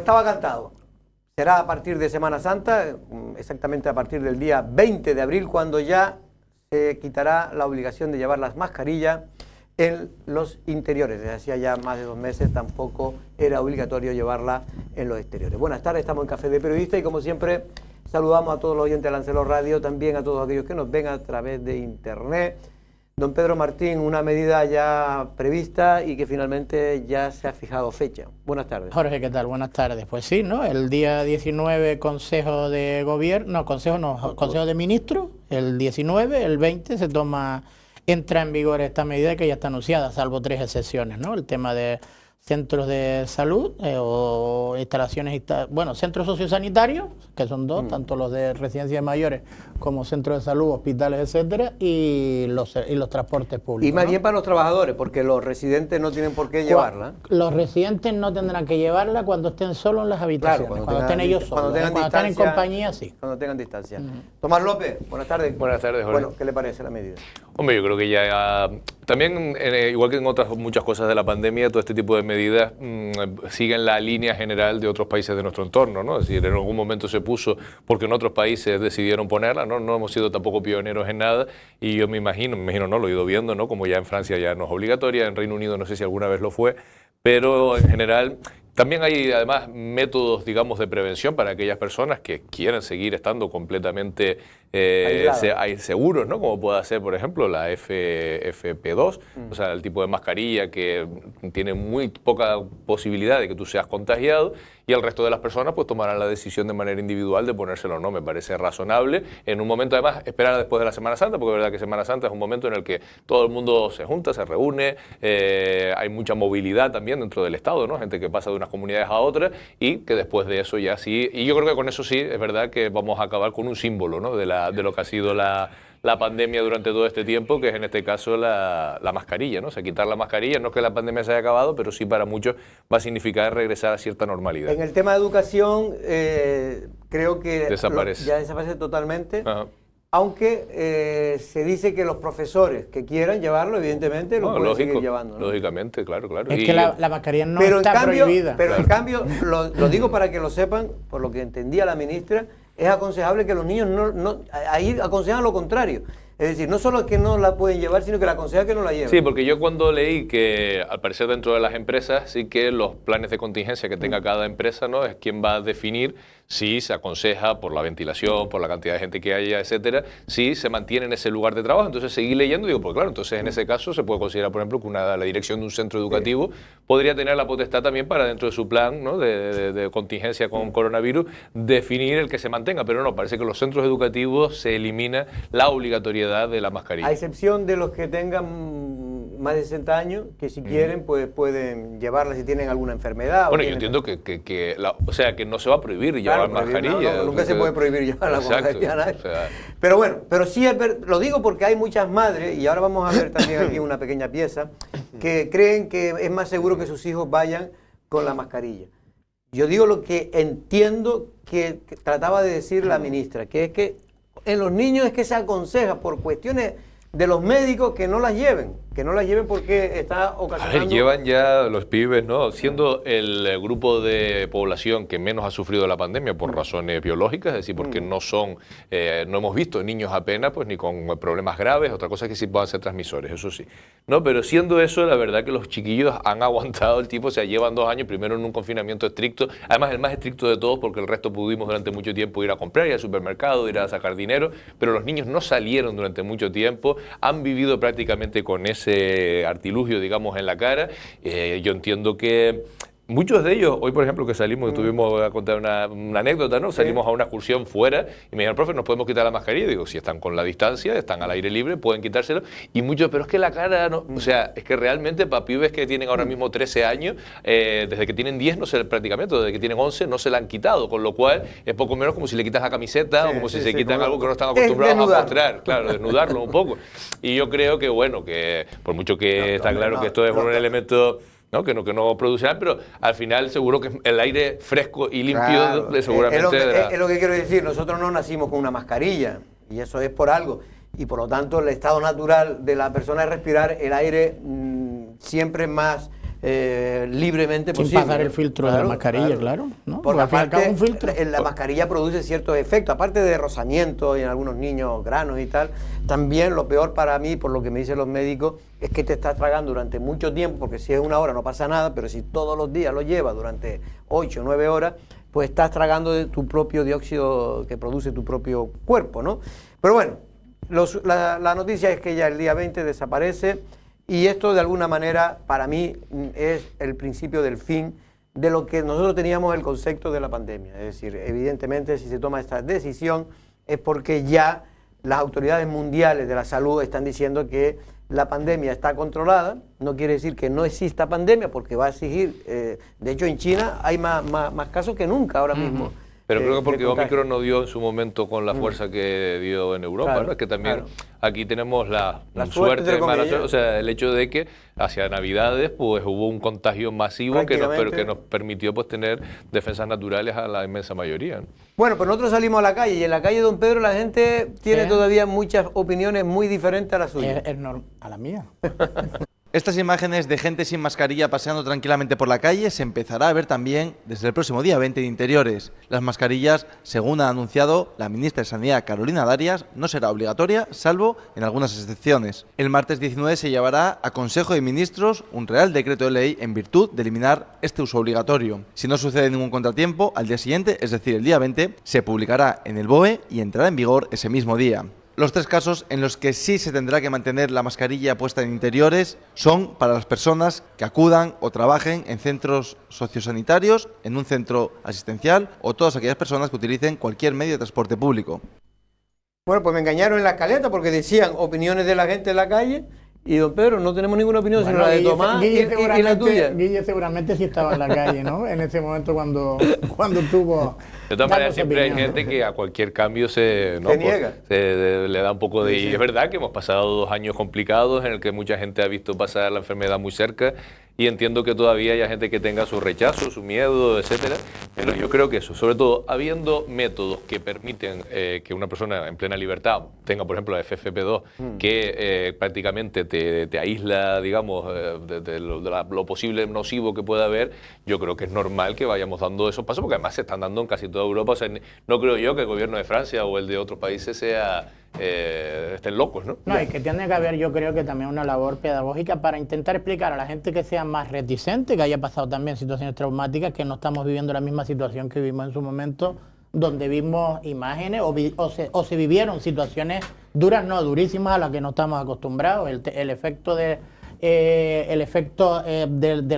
estaba cantado. Será a partir de Semana Santa, exactamente a partir del día 20 de abril, cuando ya se quitará la obligación de llevar las mascarillas en los interiores. Desde hacía ya más de 2 meses tampoco era obligatorio llevarla en los exteriores. Buenas tardes, estamos en Café de Periodista y como siempre saludamos a todos los oyentes de Lancelot Radio, también a todos aquellos que nos ven a través de internet. Don Pedro Martín, una medida ya prevista y que finalmente ya se ha fijado fecha. Buenas tardes. Jorge, ¿qué tal? Buenas tardes. Pues sí, ¿no? El día 19 Consejo de Gobierno, Consejo de Ministros, el 19, el 20 entra en vigor esta medida que ya está anunciada, salvo 3 excepciones, ¿no? El tema de centros de salud o instalaciones, centros sociosanitarios, que son 2, tanto los de residencias mayores como centros de salud, hospitales, etcétera, y los transportes públicos. Y más bien para los trabajadores, porque los residentes no tienen por qué llevarla. Los residentes no tendrán que llevarla cuando estén solos en las habitaciones, claro, cuando estén ellos solos, cuando estén en compañía, sí. Cuando tengan distancia. Tomás López, buenas tardes. Buenas tardes, Jorge. Bueno, ¿qué le parece la medida? Hombre, yo creo que ya también, igual que en otras muchas cosas de la pandemia, todo este tipo de medidas siguen la línea general de otros países de nuestro entorno, ¿no? Es decir, en algún momento se puso porque en otros países decidieron ponerla, ¿no? No hemos sido tampoco pioneros en nada y yo me imagino no, lo he ido viendo, ¿no? Como ya en Francia ya no es obligatoria, en Reino Unido no sé si alguna vez lo fue, pero en general también hay además métodos, digamos, de prevención para aquellas personas que quieren seguir estando completamente seguros, ¿no? Como puede ser, por ejemplo, la FP2, o sea, el tipo de mascarilla que tiene muy poca posibilidad de que tú seas contagiado y el resto de las personas pues tomarán la decisión de manera individual de ponérselo o no. Me parece razonable. En un momento, además, esperar después de la Semana Santa, porque es verdad que Semana Santa es un momento en el que todo el mundo se junta, se reúne, hay mucha movilidad también dentro del Estado, ¿no? Gente que pasa de unas comunidades a otras y que después de eso ya sí, y yo creo que con eso sí, es verdad que vamos a acabar con un símbolo, ¿no? de lo que ha sido la pandemia durante todo este tiempo, que es en este caso la mascarilla, ¿no? O sea, quitar la mascarilla, no es que la pandemia se haya acabado, pero sí para muchos va a significar regresar a cierta normalidad. En el tema de educación, creo que ya desaparece totalmente. Ajá. Aunque se dice que los profesores que quieran llevarlo, evidentemente, lo pueden seguir llevando, ¿no? Lógicamente, claro. Es que la mascarilla no está prohibida. Pero en cambio, lo digo para que lo sepan, por lo que entendía la ministra, es aconsejable que los niños ahí aconsejan lo contrario. Es decir, no solo es que no la pueden llevar, sino que la aconseja que no la lleven. Sí, porque yo cuando leí que al parecer dentro de las empresas sí que los planes de contingencia que tenga cada empresa, ¿no? Es quien va a definir si se aconseja por la ventilación, por la cantidad de gente que haya, etcétera, si se mantiene en ese lugar de trabajo. Entonces seguí leyendo y digo, pues claro, entonces en ese caso se puede considerar, por ejemplo, que la dirección de un centro educativo podría tener la potestad también para dentro de su plan, ¿no? de contingencia con coronavirus, definir el que se mantenga. Pero no, parece que en los centros educativos se elimina la obligatoriedad de la mascarilla. A excepción de los que tengan más de 60 años, que si quieren, pues pueden llevarla si tienen alguna enfermedad. Bueno, yo entiendo que no se va a prohibir llevar mascarilla. No, nunca se puede prohibir llevar la mascarilla. Pero bueno, sí lo digo porque hay muchas madres, y ahora vamos a ver también aquí una pequeña pieza, que creen que es más seguro que sus hijos vayan con la mascarilla. Yo digo lo que entiendo que trataba de decir la ministra, que es que en los niños es que se aconseja por cuestiones de los médicos que no las lleven porque está ocasionando... A ver, llevan ya los pibes, ¿no? Siendo el grupo de población que menos ha sufrido la pandemia por razones biológicas, es decir, porque no hemos visto niños apenas, pues ni con problemas graves, otra cosa es que sí puedan ser transmisores, eso sí. No, pero siendo eso, la verdad que los chiquillos han aguantado el tipo, o sea, llevan 2 años, primero en un confinamiento estricto, además el más estricto de todos, porque el resto pudimos durante mucho tiempo ir a comprar, ir al supermercado, ir a sacar dinero, pero los niños no salieron durante mucho tiempo, han vivido prácticamente con ese artilugio, digamos, en la cara. Yo entiendo que muchos de ellos, hoy por ejemplo que salimos, tuvimos a contar una anécdota, ¿no? Salimos a una excursión fuera y me dijeron, profe, ¿nos podemos quitar la mascarilla? Y digo, si están con la distancia, están al aire libre, pueden quitárselo. Y muchos, pero es que la cara, no, o sea, es que realmente para pibes que tienen ahora mismo 13 años, desde que tienen 10, prácticamente, desde que tienen 11, no se la han quitado, con lo cual es poco menos como si le quitas la camiseta o como si se quitan algo que no están acostumbrados a mostrar, claro, desnudarlo un poco. Y yo creo que, bueno, que por mucho que está claro que esto es un elemento... ¿no? Que no producirán, pero al final seguro que el aire fresco y limpio, claro, seguramente... Es lo que quiero decir, nosotros no nacimos con una mascarilla, y eso es por algo, y por lo tanto el estado natural de la persona es respirar el aire siempre más libremente Sin posible. pasar el filtro de la mascarilla, claro, ¿no? Porque al fin y al cabo aparte, un filtro. la mascarilla produce ciertos efectos, aparte de rozamiento y en algunos niños granos y tal. También lo peor para mí, por lo que me dicen los médicos, es que te estás tragando durante mucho tiempo, porque si es 1 hora no pasa nada, pero si todos los días lo llevas durante 8 o 9 horas, pues estás tragando de tu propio dióxido que produce tu propio cuerpo, ¿no? Pero bueno, la noticia es que ya el día 20 desaparece, y esto de alguna manera para mí es el principio del fin de lo que nosotros teníamos el concepto de la pandemia. Es decir, evidentemente si se toma esta decisión es porque ya las autoridades mundiales de la salud están diciendo que la pandemia está controlada. No quiere decir que no exista pandemia, porque va a seguir. De hecho, en China hay más casos que nunca ahora mismo. Pero creo que porque Omicron no dio en su momento con la fuerza que dio en Europa, claro, ¿no? Es que también aquí tenemos la suerte, mala suerte, o sea, el hecho de que hacia Navidades pues hubo un contagio masivo que nos permitió pues tener defensas naturales a la inmensa mayoría, ¿no? Bueno, pues nosotros salimos a la calle, y en la calle Don Pedro la gente tiene todavía muchas opiniones muy diferentes a la suya. A la mía. Estas imágenes de gente sin mascarilla paseando tranquilamente por la calle se empezará a ver también desde el próximo día 20 de Interiores. Las mascarillas, según ha anunciado la ministra de Sanidad Carolina Darias, no será obligatoria, salvo en algunas excepciones. El martes 19 se llevará a Consejo de Ministros un Real Decreto de Ley en virtud de eliminar este uso obligatorio. Si no sucede ningún contratiempo, al día siguiente, es decir, el día 20, se publicará en el BOE y entrará en vigor ese mismo día. Los 3 casos en los que sí se tendrá que mantener la mascarilla puesta en interiores son para las personas que acudan o trabajen en centros sociosanitarios, en un centro asistencial, o todas aquellas personas que utilicen cualquier medio de transporte público. Bueno, pues me engañaron en la escaleta, porque decían opiniones de la gente en la calle, y Don Pedro, no tenemos ninguna opinión, sino la de Tomás y la tuya. Guille seguramente sí estaba en la calle, ¿no? En ese momento cuando tuvo... De todas maneras, siempre hay gente que a cualquier cambio se niega. Le da un poco de... Y es verdad que hemos pasado 2 años complicados en el que mucha gente ha visto pasar la enfermedad muy cerca, y entiendo que todavía hay gente que tenga su rechazo, su miedo, etcétera. Pero yo creo que eso, sobre todo habiendo métodos que permiten que una persona en plena libertad tenga, por ejemplo, la FFP2, que prácticamente te aísla, digamos, de lo posible nocivo que pueda haber, yo creo que es normal que vayamos dando esos pasos, porque además se están dando en casi toda Europa. O sea, no creo yo que el gobierno de Francia o el de otros países estén locos, ¿no? No, y que tiene que haber, yo creo que también una labor pedagógica para intentar explicar a la gente que sea más reticente, que haya pasado también situaciones traumáticas, que no estamos viviendo la misma situación que vivimos en su momento, donde vimos imágenes o se vivieron situaciones duras, no, durísimas, a las que no estamos acostumbrados. El efecto de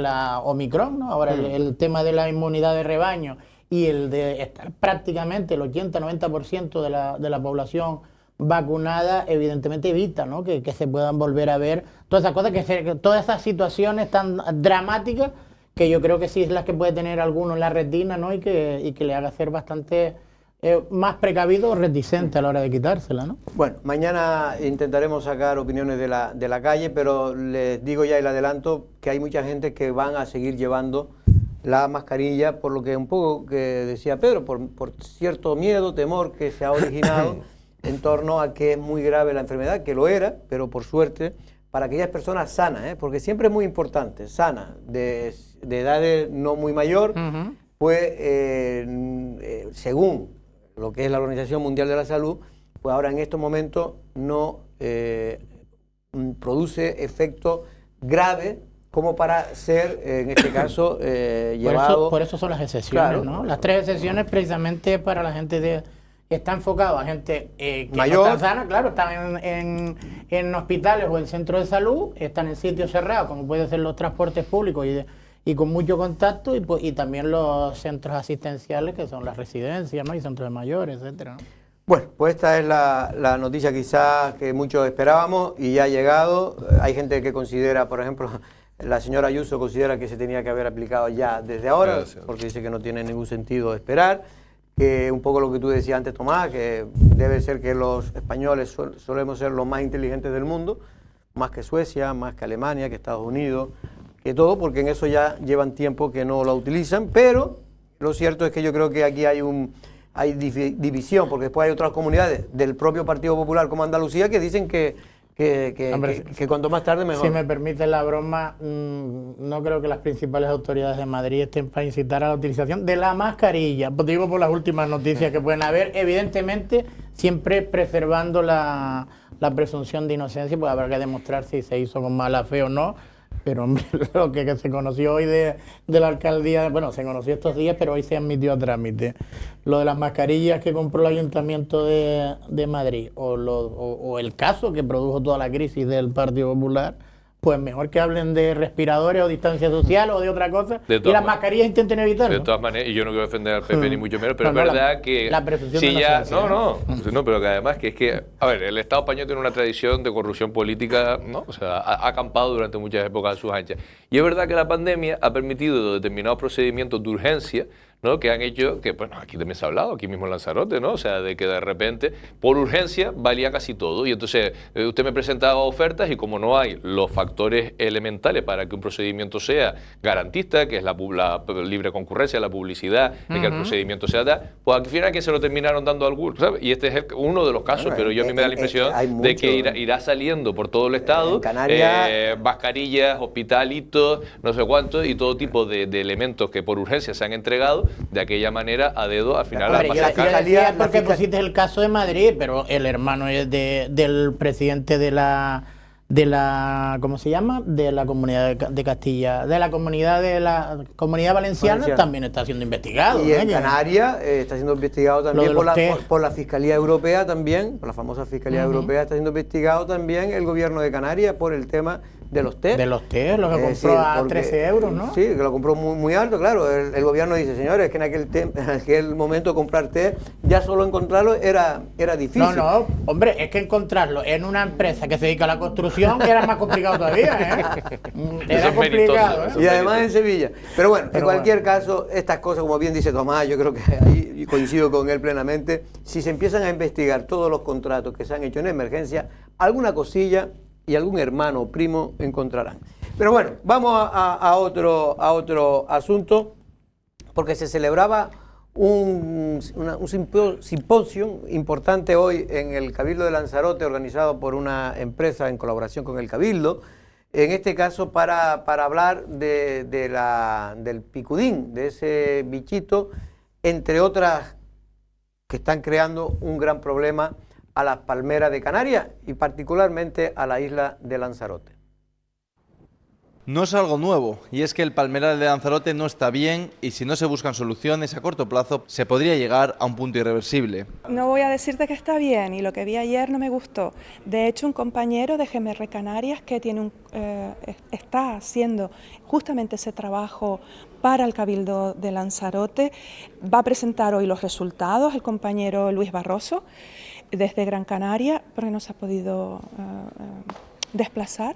la Omicron, ¿no? Ahora el tema de la inmunidad de rebaño y el de estar prácticamente el 80-90% de la población vacunada, evidentemente evita, ¿no? que se puedan volver a ver todas esas cosas, todas esas situaciones tan dramáticas, que yo creo que sí es las que puede tener alguno en la retina, ¿no? y que le haga ser bastante más precavido o reticente a la hora de quitársela, ¿no? Bueno, mañana intentaremos sacar opiniones de la calle, pero les digo ya y le adelanto que hay mucha gente que van a seguir llevando la mascarilla, por lo que un poco que decía Pedro, por cierto miedo, temor que se ha originado en torno a que es muy grave la enfermedad, que lo era, pero por suerte, para aquellas personas sanas, porque siempre es muy importante, sanas, de edad no muy mayor, pues según lo que es la Organización Mundial de la Salud, pues ahora en estos momentos no produce efecto grave como para ser, en este caso, llevado... Por eso son las excepciones, claro, ¿no? Las 3 excepciones precisamente para la gente está enfocado a gente que mayor, no está sana, claro, están en hospitales o en centros de salud, están en sitios cerrados, como pueden ser los transportes públicos y con mucho contacto, y también los centros asistenciales, que son las residencias, ¿no? y centros de mayores, etcétera, ¿no? Bueno, pues esta es la noticia quizás que muchos esperábamos y ya ha llegado. Hay gente que considera, por ejemplo, la señora Ayuso considera que se tenía que haber aplicado ya desde ahora, porque dice que no tiene ningún sentido esperar. Que un poco lo que tú decías antes, Tomás, que debe ser que los españoles solemos ser los más inteligentes del mundo, más que Suecia, más que Alemania, que Estados Unidos, que todo, porque en eso ya llevan tiempo que no la utilizan, pero lo cierto es que yo creo que aquí hay división, porque después hay otras comunidades del propio Partido Popular como Andalucía que dicen que Hombre, que cuanto más tarde mejor. Si me permite la broma, no creo que las principales autoridades de Madrid estén para incitar a la utilización de la mascarilla. Pues digo por las últimas noticias que pueden haber, evidentemente siempre preservando la presunción de inocencia, pues habrá que demostrar si se hizo con mala fe o no. Pero hombre, lo que se conoció hoy de la alcaldía, bueno, se conoció estos días, pero hoy se admitió a trámite. Lo de las mascarillas que compró el Ayuntamiento de Madrid o el caso que produjo toda la crisis del Partido Popular, pues mejor que hablen de respiradores o distancia social o de otra cosa y las mascarillas intenten evitarlo. De todas maneras, y yo no quiero defender al PP ni mucho menos, pero No, es no, verdad que la presunción si de ya inocencia, no, pero que además que es que, a ver, el Estado español tiene una tradición de corrupción política, ¿no? O sea, ha acampado durante muchas épocas a sus anchas. Y es verdad que la pandemia ha permitido determinados procedimientos de urgencia, ¿no? Que han hecho que, bueno, aquí también se ha hablado, aquí mismo en Lanzarote, ¿no? O sea, de que de repente, por urgencia, valía casi todo. Y entonces, usted me presentaba ofertas y como no hay los factores elementales para que un procedimiento sea garantista, que es la libre concurrencia, la publicidad, de que el procedimiento sea tal, pues al final que se lo terminaron dando algunos, ¿sabes? Y este es uno de los casos, Bueno, pero yo a mí me da la impresión de que irá saliendo por todo el Estado, en Canarias, mascarillas, hospitalitos, no sé cuántos, y todo tipo de elementos que por urgencia se han entregado de aquella manera a dedo al final. Hombre, yo decía porque la pusiste el caso de Madrid, pero el hermano es del presidente de la ¿cómo se llama? De la Comunidad de Castilla, de la Comunidad Valenciana también está siendo investigado. Y en Canarias está siendo investigado también por la Fiscalía Europea también, por la famosa Fiscalía Europea está siendo investigado también el gobierno de Canarias por el tema de los test. De los test, lo que compró a 13 euros, ¿no? Sí, que lo compró muy alto, claro. El gobierno dice, señores, que en aquel momento comprar test, ya solo encontrarlo era difícil. No, hombre, es que encontrarlo en una empresa que se dedica a la construcción era más complicado todavía, ¿eh? Era complicado, ¿eh? Y además en Sevilla. Pero bueno, en cualquier caso, estas cosas, como bien dice Tomás, yo creo que ahí coincido con él plenamente, si se empiezan a investigar todos los contratos que se han hecho en emergencia, alguna cosilla y algún hermano o primo encontrarán. Pero bueno, vamos a otro asunto, porque se celebraba un simposio importante hoy en el Cabildo de Lanzarote, organizado por una empresa en colaboración con el Cabildo, en este caso para hablar del picudín, de ese bichito, entre otras que están creando un gran problema a las palmeras de Canarias y particularmente a la isla de Lanzarote. No es algo nuevo, y es que el palmeral de Lanzarote no está bien y si no se buscan soluciones a corto plazo se podría llegar a un punto irreversible. No voy a decirte que está bien y lo que vi ayer no me gustó. De hecho, un compañero de GMR Canarias que está haciendo justamente ese trabajo para el Cabildo de Lanzarote va a presentar hoy los resultados, el compañero Luis Barroso, desde Gran Canaria, porque no se ha podido desplazar.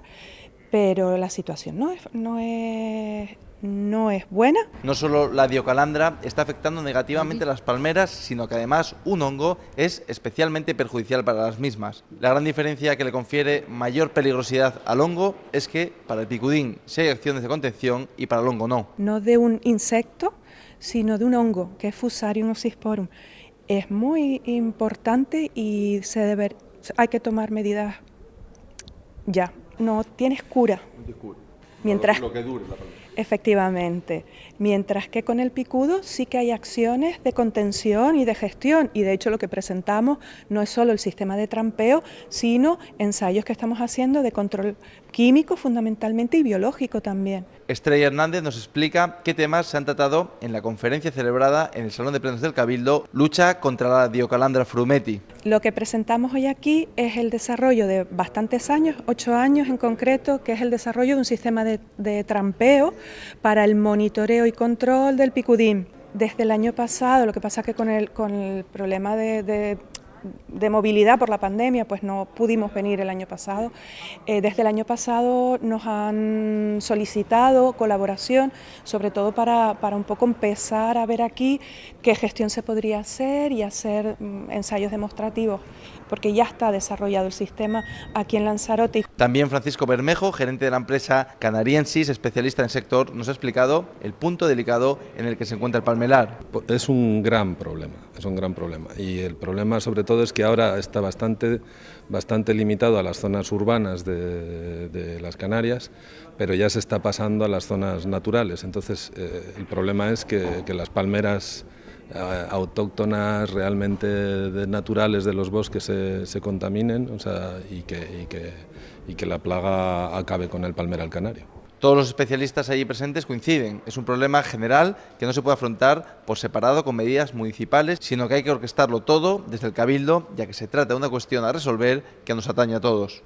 Pero la situación no es buena. No solo la diocalandra está afectando negativamente a las palmeras, sino que además un hongo es especialmente perjudicial para las mismas. La gran diferencia que le confiere mayor peligrosidad al hongo es que para el picudín sí hay acciones de contención y para el hongo no. No de un insecto, sino de un hongo, que es Fusarium oxysporum. Es muy importante y hay que tomar medidas ya. No tienes cura. Mientras, lo que dure la palmera. Efectivamente. Mientras que con el picudo sí que hay acciones de contención y de gestión. Y de hecho lo que presentamos no es solo el sistema de trampeo, sino ensayos que estamos haciendo de control químico fundamentalmente y biológico también. Estrella Hernández nos explica qué temas se han tratado en la conferencia celebrada en el Salón de Plenos del Cabildo, Lucha contra la Diocalandra frumeti. Lo que presentamos hoy aquí es el desarrollo de bastantes años, 8 años en concreto, que es el desarrollo de un sistema de trampeo para el monitoreo y control del picudín. Desde el año pasado, lo que pasa es que con el problema de movilidad por la pandemia, pues no pudimos venir el año pasado. Desde el año pasado nos han solicitado colaboración, sobre todo para un poco empezar a ver aquí qué gestión se podría hacer y hacer ensayos demostrativos porque ya está desarrollado el sistema aquí en Lanzarote. También Francisco Bermejo, gerente de la empresa Canariensis, especialista en el sector, nos ha explicado el punto delicado en el que se encuentra el palmelar. Es un gran problema, y el problema sobre todo es que ahora está bastante limitado a las zonas urbanas de las Canarias, pero ya se está pasando a las zonas naturales. Entonces el problema es que las palmeras autóctonas realmente naturales de los bosques se contaminen, o sea, y que la plaga acabe con el palmeral canario. Todos los especialistas allí presentes coinciden. Es un problema general que no se puede afrontar por separado con medidas municipales, sino que hay que orquestarlo todo desde el Cabildo, ya que se trata de una cuestión a resolver que nos atañe a todos.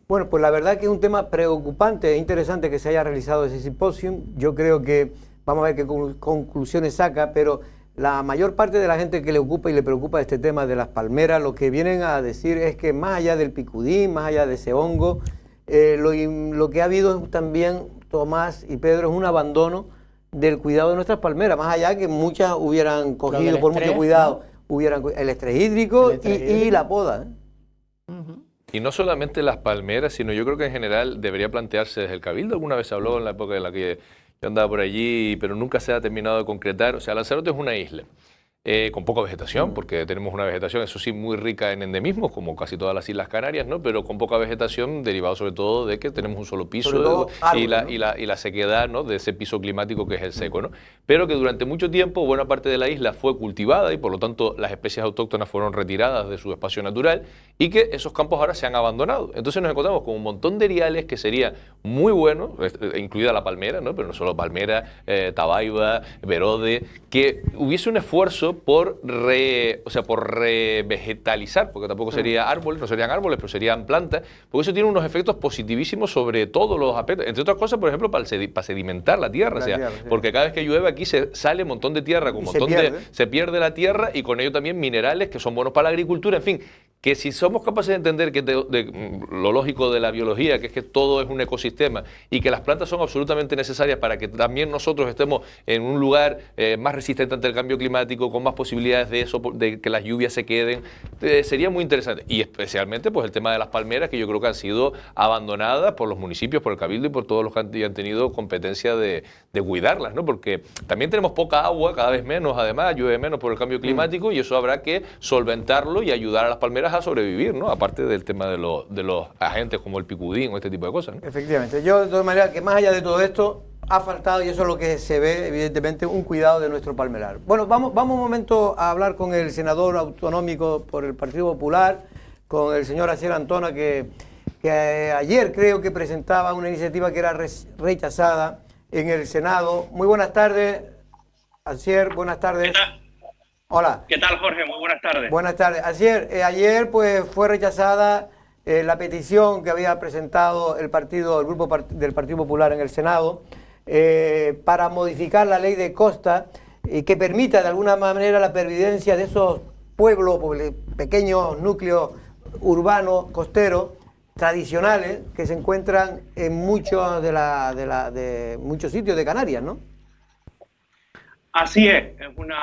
Bueno, pues la verdad que es un tema preocupante e interesante que se haya realizado ese simposio. Yo creo que vamos a ver qué conclusiones saca, pero la mayor parte de la gente que le ocupa y le preocupa este tema de las palmeras, lo que vienen a decir es que más allá del picudín, más allá de ese hongo, lo que ha habido también, Tomás y Pedro, es un abandono del cuidado de nuestras palmeras, más allá que muchas hubieran cogido por mucho cuidado, ¿no? Hubieran el estrés hídrico y la poda. Y no solamente las palmeras, sino yo creo que en general debería plantearse desde el Cabildo. Alguna vez se habló en la época en la que yo andaba por allí, pero nunca se ha terminado de concretar. O sea, Lanzarote es una isla con poca vegetación, porque tenemos una vegetación, eso sí, muy rica en endemismos, como casi todas las Islas Canarias, ¿no? Pero con poca vegetación, derivado sobre todo de que tenemos un solo piso y la sequedad, ¿no? De ese piso climático que es el seco, ¿no? Pero que durante mucho tiempo buena parte de la isla fue cultivada y por lo tanto las especies autóctonas fueron retiradas de su espacio natural y que esos campos ahora se han abandonado. Entonces nos encontramos con un montón de eriales que sería muy bueno, incluida la palmera, ¿no? Pero no solo palmera, tabaiba, verode, que hubiese un esfuerzo por revegetalizar, porque tampoco sería árboles, no serían árboles, pero serían plantas, porque eso tiene unos efectos positivísimos sobre todos los aspectos, entre otras cosas, por ejemplo, para sedimentar la tierra, porque cada vez que llueve aquí se sale un montón de tierra, se pierde la tierra y con ello también minerales que son buenos para la agricultura, en fin, que si somos capaces de entender que lo lógico de la biología, que es que todo es un ecosistema y que las plantas son absolutamente necesarias para que también nosotros estemos en un lugar más resistente ante el cambio climático, con más posibilidades de eso, de que las lluvias se queden, sería muy interesante. Y especialmente pues el tema de las palmeras, que yo creo que han sido abandonadas por los municipios, por el Cabildo y por todos los que han tenido competencia de cuidarlas, ¿no? Porque también tenemos poca agua, cada vez menos, además, llueve menos por el cambio climático y eso habrá que solventarlo y ayudar a las palmeras a sobrevivir, ¿no? Aparte del tema de los agentes como el picudín o este tipo de cosas, ¿no? Efectivamente. Yo, de todas maneras, que más allá de todo esto, ha faltado, y eso es lo que se ve, evidentemente, un cuidado de nuestro palmerar. Bueno, vamos un momento a hablar con el senador autonómico por el Partido Popular, con el señor Asier Antona, que ayer creo que presentaba una iniciativa que era rechazada en el Senado. Muy buenas tardes, Asier, buenas tardes. ¿Qué tal? Hola. ¿Qué tal, Jorge? Muy buenas tardes. Buenas tardes. Asier, ayer pues fue rechazada la petición que había presentado el grupo del Partido Popular en el Senado para modificar la ley de costa que permita de alguna manera la pervivencia de esos pueblos, pequeños núcleos urbanos, costeros, tradicionales, que se encuentran en muchos muchos sitios de Canarias, ¿no? Así es un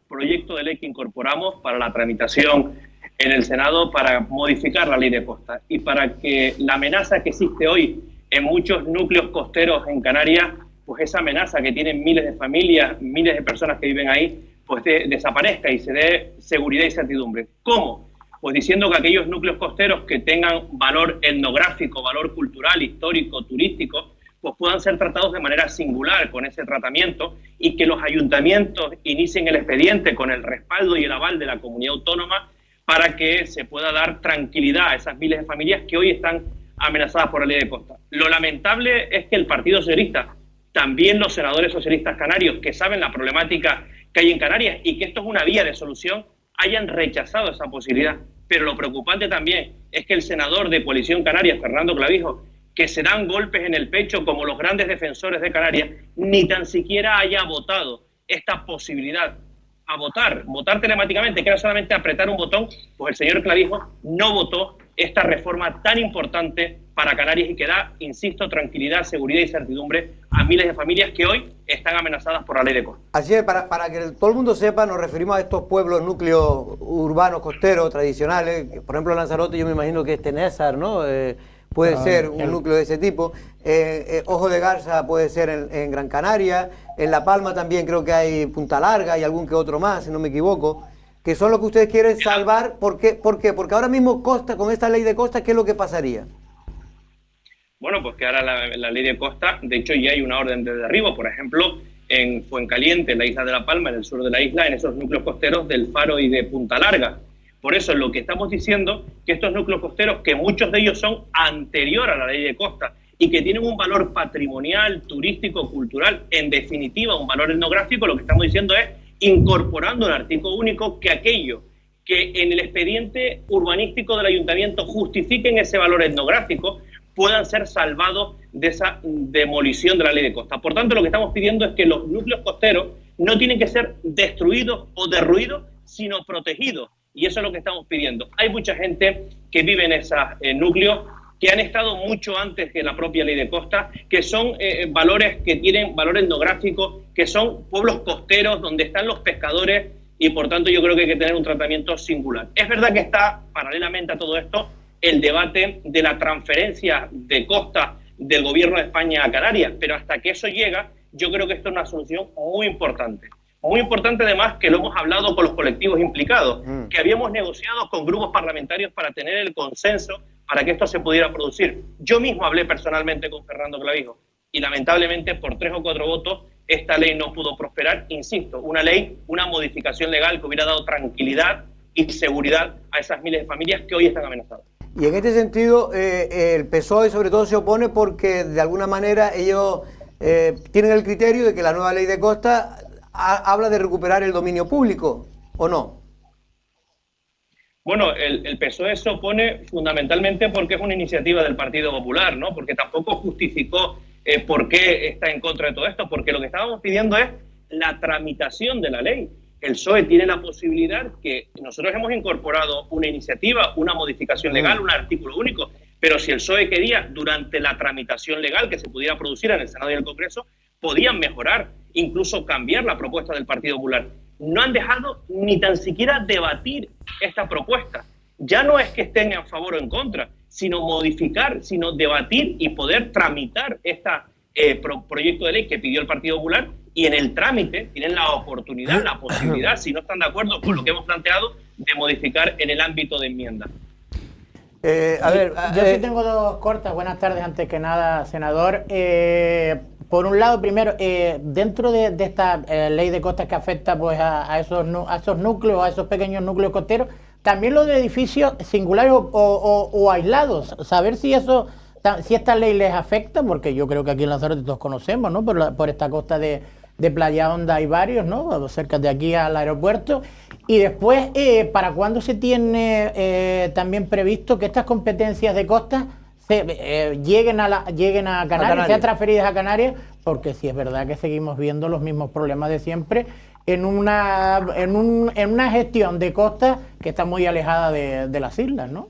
proyecto de ley que incorporamos para la tramitación en el Senado para modificar la ley de costa y para que la amenaza que existe hoy en muchos núcleos costeros en Canarias, pues esa amenaza que tienen miles de familias, miles de personas que viven ahí, pues desaparezca y se dé seguridad y certidumbre. ¿Cómo? Pues diciendo que aquellos núcleos costeros que tengan valor etnográfico, valor cultural, histórico, turístico, pues puedan ser tratados de manera singular con ese tratamiento y que los ayuntamientos inicien el expediente con el respaldo y el aval de la comunidad autónoma para que se pueda dar tranquilidad a esas miles de familias que hoy están amenazadas por la ley de costa. Lo lamentable es que el Partido Socialista, también los senadores socialistas canarios que saben la problemática que hay en Canarias y que esto es una vía de solución, hayan rechazado esa posibilidad. Pero lo preocupante también es que el senador de Coalición Canaria, Fernando Clavijo, que se dan golpes en el pecho como los grandes defensores de Canarias, ni tan siquiera haya votado esta posibilidad a votar telemáticamente, que era solamente apretar un botón, pues el señor Clavijo no votó esta reforma tan importante para Canarias y que da, insisto, tranquilidad, seguridad y certidumbre a miles de familias que hoy están amenazadas por la ley de costa. Así es, para que todo el mundo sepa, nos referimos a estos pueblos, núcleos urbanos, costeros, tradicionales. Por ejemplo, Lanzarote, yo me imagino que es Tenésar, ¿no? Puede ser un núcleo de ese tipo. Ojo de Garza puede ser en Gran Canaria. En La Palma también creo que hay Punta Larga y algún que otro más, si no me equivoco, que son los que ustedes quieren salvar. ¿Por qué? Porque ahora mismo Costa, con esta ley de costa, ¿qué es lo que pasaría? Bueno, pues que ahora la ley de costa, de hecho ya hay una orden de derribo, por ejemplo, en Fuencaliente, en la isla de La Palma, en el sur de la isla, en esos núcleos costeros del Faro y de Punta Larga. Por eso lo que estamos diciendo, que estos núcleos costeros, que muchos de ellos son anterior a la ley de costa y que tienen un valor patrimonial, turístico, cultural, en definitiva un valor etnográfico, lo que estamos diciendo es incorporando un artículo único que aquello que en el expediente urbanístico del ayuntamiento justifiquen ese valor etnográfico puedan ser salvados de esa demolición de la ley de costa. Por tanto, lo que estamos pidiendo es que los núcleos costeros no tienen que ser destruidos o derruidos, sino protegidos. Y eso es lo que estamos pidiendo. Hay mucha gente que vive en esos núcleos que han estado mucho antes que la propia ley de costa, que son valores que tienen valor etnográfico, que son pueblos costeros donde están los pescadores y por tanto yo creo que hay que tener un tratamiento singular. Es verdad que está paralelamente a todo esto el debate de la transferencia de costa del gobierno de España a Canarias, pero hasta que eso llega, yo creo que esto es una solución muy importante. Muy importante además que lo hemos hablado con los colectivos implicados, que habíamos negociado con grupos parlamentarios para tener el consenso para que esto se pudiera producir. Yo mismo hablé personalmente con Fernando Clavijo y lamentablemente por 3 o 4 votos esta ley no pudo prosperar. Insisto, una ley, una modificación legal que hubiera dado tranquilidad y seguridad a esas miles de familias que hoy están amenazadas. Y en este sentido, el PSOE sobre todo se opone porque de alguna manera ellos tienen el criterio de que la nueva ley de costa habla de recuperar el dominio público, ¿o no? Bueno, el PSOE se opone fundamentalmente porque es una iniciativa del Partido Popular, ¿no? Porque tampoco justificó por qué está en contra de todo esto, porque lo que estábamos pidiendo es la tramitación de la ley. El PSOE tiene la posibilidad que nosotros hemos incorporado una iniciativa, una modificación legal, un artículo único, pero si el PSOE quería, durante la tramitación legal que se pudiera producir en el Senado y el Congreso, podían mejorar, incluso cambiar la propuesta del Partido Popular. No han dejado ni tan siquiera debatir esta propuesta. Ya no es que estén a favor o en contra, sino modificar, sino debatir y poder tramitar este proyecto de ley que pidió el Partido Popular, y en el trámite tienen la oportunidad, la posibilidad, si no están de acuerdo con lo que hemos planteado, de modificar en el ámbito de enmienda. Yo sí tengo 2 cortas. Buenas tardes, antes que nada, senador. Por un lado, primero, dentro de esta ley de costas que afecta pues a esos núcleos, a esos pequeños núcleos costeros, también los de edificios singulares o aislados, saber si esta ley les afecta, porque yo creo que aquí en Lanzarote todos conocemos, ¿no? Por esta costa de Playa Honda hay varios, ¿no? Cerca de aquí al aeropuerto. Y después, ¿para cuándo se tiene también previsto que estas competencias de costas lleguen a Canarias, sean transferidas a Canarias? Porque sí es verdad que seguimos viendo los mismos problemas de siempre en una gestión de costas que está muy alejada de las islas, ¿no?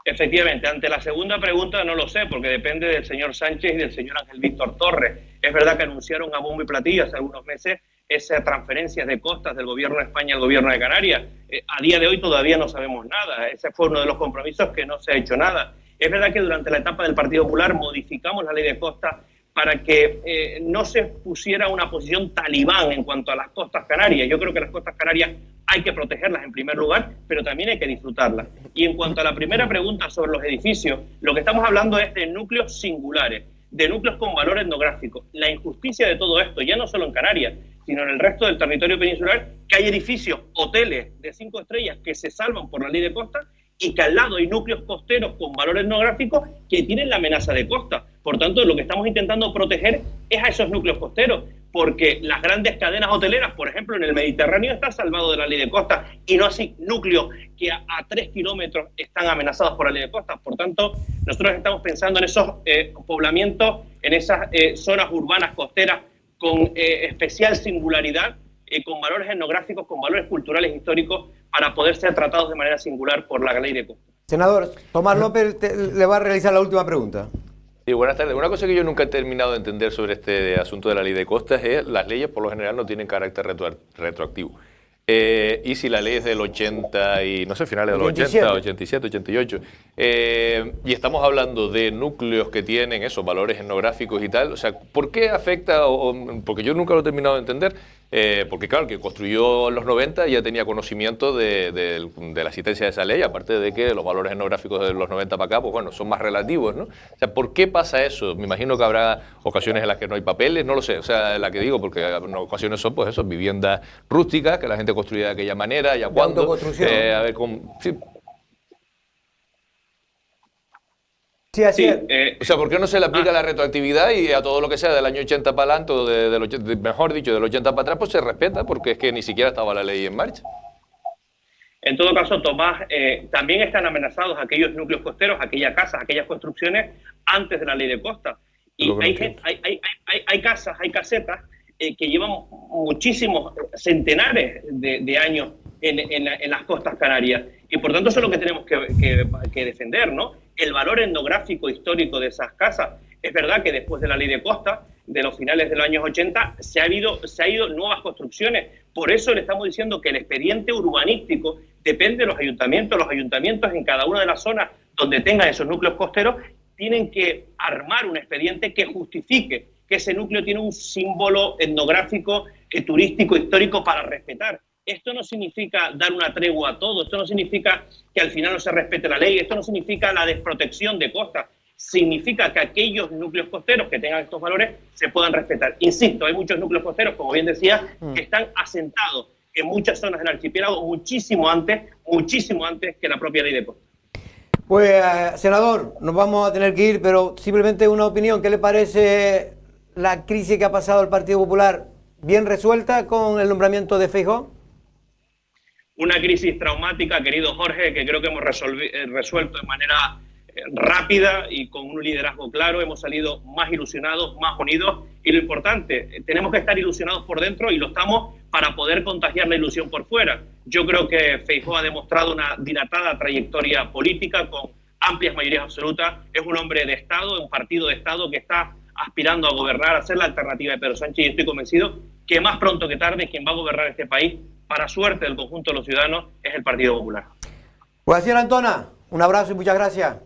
Efectivamente, ante la segunda pregunta no lo sé, porque depende del señor Sánchez y del señor Ángel Víctor Torres. Es verdad que anunciaron a bombo y platillo hace algunos meses esas transferencias de costas del gobierno de España al gobierno de Canarias. A día de hoy todavía no sabemos nada. Ese fue uno de los compromisos que no se ha hecho nada. Es verdad que durante la etapa del Partido Popular modificamos la ley de costas para que no se pusiera una posición talibán en cuanto a las costas canarias. Yo creo que las costas canarias hay que protegerlas en primer lugar, pero también hay que disfrutarlas. Y en cuanto a la primera pregunta sobre los edificios, lo que estamos hablando es de núcleos singulares, de núcleos con valor etnográfico. La injusticia de todo esto, ya no solo en Canarias, sino en el resto del territorio peninsular, que hay edificios, hoteles de 5 estrellas que se salvan por la ley de costa y que al lado hay núcleos costeros con valor etnográfico que tienen la amenaza de costa. Por tanto, lo que estamos intentando proteger es a esos núcleos costeros, porque las grandes cadenas hoteleras, por ejemplo, en el Mediterráneo están salvados de la ley de costa y no así núcleos que a 3 kilómetros están amenazados por la ley de costa. Por tanto, nosotros estamos pensando en esos poblamientos, en esas zonas urbanas costeras con especial singularidad, con valores etnográficos, con valores culturales históricos, para poder ser tratados de manera singular por la ley de costas. Senador, Tomás López le va a realizar la última pregunta. Sí, buenas tardes. Una cosa que yo nunca he terminado de entender sobre este asunto de la ley de costas es las leyes por lo general no tienen carácter retroactivo. Y si la ley es del 80 y no sé, finales de los 80, 87, 88, y estamos hablando de núcleos que tienen esos valores etnográficos y tal, o sea, ¿por qué afecta? Porque yo nunca lo he terminado de entender, porque claro, el que construyó en los 90 ya tenía conocimiento de la existencia de esa ley, aparte de que los valores etnográficos de los 90 para acá, pues bueno, son más relativos, ¿no? O sea, ¿por qué pasa eso? Me imagino que habrá ocasiones en las que no hay papeles, no lo sé, o sea, la que digo, porque en ocasiones son, pues eso, viviendas rústicas, que la gente construida de aquella manera, ya cuando, a ver cómo... Sí. Sí, así es. O sea, ¿por qué no se le aplica la retroactividad y a todo lo que sea del año 80 para adelante, o mejor dicho, del 80 para atrás, pues se respeta, porque es que ni siquiera estaba la ley en marcha? En todo caso, Tomás, también están amenazados aquellos núcleos costeros, aquellas casas, aquellas construcciones antes de la ley de costa. Y hay casas, hay casetas que llevan muchísimos, centenares de años en las costas canarias. Y por tanto eso es lo que tenemos que defender, ¿no? El valor etnográfico histórico de esas casas. Es verdad que después de la ley de costa, de los finales de los años 80, se ha ido nuevas construcciones. Por eso le estamos diciendo que el expediente urbanístico depende de los ayuntamientos. Los ayuntamientos en cada una de las zonas donde tengan esos núcleos costeros tienen que armar un expediente que justifique que ese núcleo tiene un símbolo etnográfico, turístico, histórico para respetar. Esto no significa dar una tregua a todo, esto no significa que al final no se respete la ley, esto no significa la desprotección de costas, significa que aquellos núcleos costeros que tengan estos valores se puedan respetar. Insisto, hay muchos núcleos costeros, como bien decía, que están asentados en muchas zonas del archipiélago muchísimo antes que la propia ley de costas. Pues, senador, nos vamos a tener que ir, pero simplemente una opinión. ¿Qué le parece la crisis que ha pasado el Partido Popular? ¿Bien resuelta con el nombramiento de Feijóo? Una crisis traumática, querido Jorge, que creo que hemos resuelto de manera rápida y con un liderazgo claro. Hemos salido más ilusionados, más unidos, y lo importante, tenemos que estar ilusionados por dentro y lo estamos para poder contagiar la ilusión por fuera. Yo creo que Feijóo ha demostrado una dilatada trayectoria política con amplias mayorías absolutas. Es un hombre de Estado, un partido de Estado que está aspirando a gobernar, a ser la alternativa de Pedro Sánchez, y estoy convencido que más pronto que tarde quien va a gobernar este país, para suerte del conjunto de los ciudadanos, es el Partido Popular. Pues así, Antona, un abrazo y muchas gracias.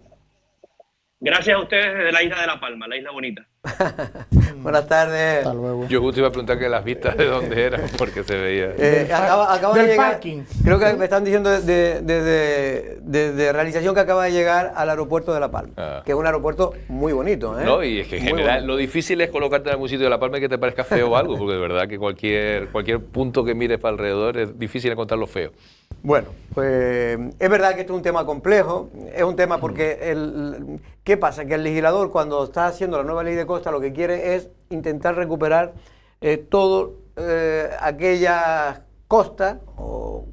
Gracias a ustedes desde la isla de La Palma, la isla bonita. Buenas tardes. Hasta luego. Yo justo iba a preguntar que las vistas de dónde eran, porque se veía. Acaba Del de llegar, parking. creo que me están diciendo de realización que acaba de llegar al aeropuerto de La Palma, que es un aeropuerto muy bonito, ¿eh? No, y es que en Muy general bonito. lo difícil es colocarte en algún sitio de La Palma y que te parezca feo o algo, porque de verdad que cualquier punto que mires para alrededor es difícil encontrarlo feo. Bueno, pues es verdad que esto es un tema complejo, es un tema porque ¿qué pasa? Que el legislador, cuando está haciendo la nueva ley de costa, lo que quiere es intentar recuperar todo aquella costa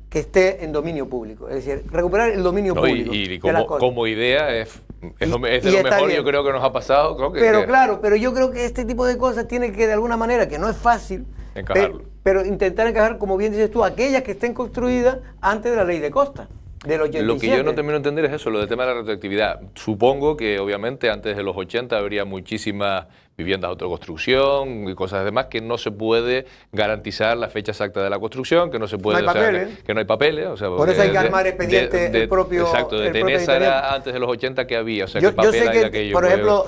que esté en dominio público, es decir, recuperar el dominio público. Y de las costas. como idea es de lo está mejor, bien. yo creo que nos ha pasado. Creo Pero claro, pero yo creo que este tipo de cosas tiene que de alguna manera, que no es fácil, encajarlo. pero intentar encajar, como bien dices tú, aquellas que estén construidas antes de la ley de costa, del 87. Lo que yo no termino de entender es eso, lo del tema de la retroactividad. Supongo que obviamente antes de los 80 habría muchísimas viviendas de autoconstrucción y cosas demás que no se puede garantizar la fecha exacta de la construcción, que no se puede, No hay papeles. que no hay papeles. O sea, Por eso hay que armar expediente el propio. Exacto, de el propio Tenesa era ayuntamiento. antes de los 80 que había, o sea, Yo que papel sé hay de que, aquello. por pues, ejemplo,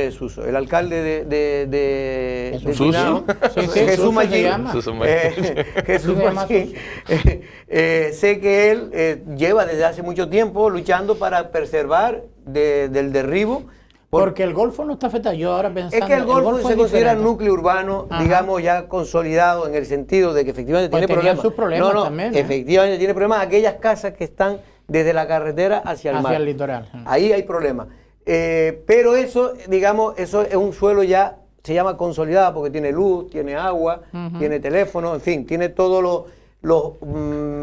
Suso, el alcalde de ¿Suso? Tinao, Sí, sí, Jesús Suso se Mallín, llama. Suso Mallín. Jesús Se llama Mallín, sé que él lleva desde hace mucho tiempo luchando para preservar del derribo. Porque el Golfo no está afectado. Yo ahora pensando... Es que el Golfo se es considera diferente. núcleo urbano, Ajá. digamos, ya consolidado en el sentido de que efectivamente Pues tiene tenían problemas. sus problemas no, también, ¿eh? efectivamente tiene problemas aquellas casas que están desde la carretera hacia el mar. Hacia el litoral. Ahí hay problemas. Pero eso, digamos, eso es un suelo ya, se llama consolidado porque tiene luz, tiene agua, tiene teléfono, en fin, tiene todos los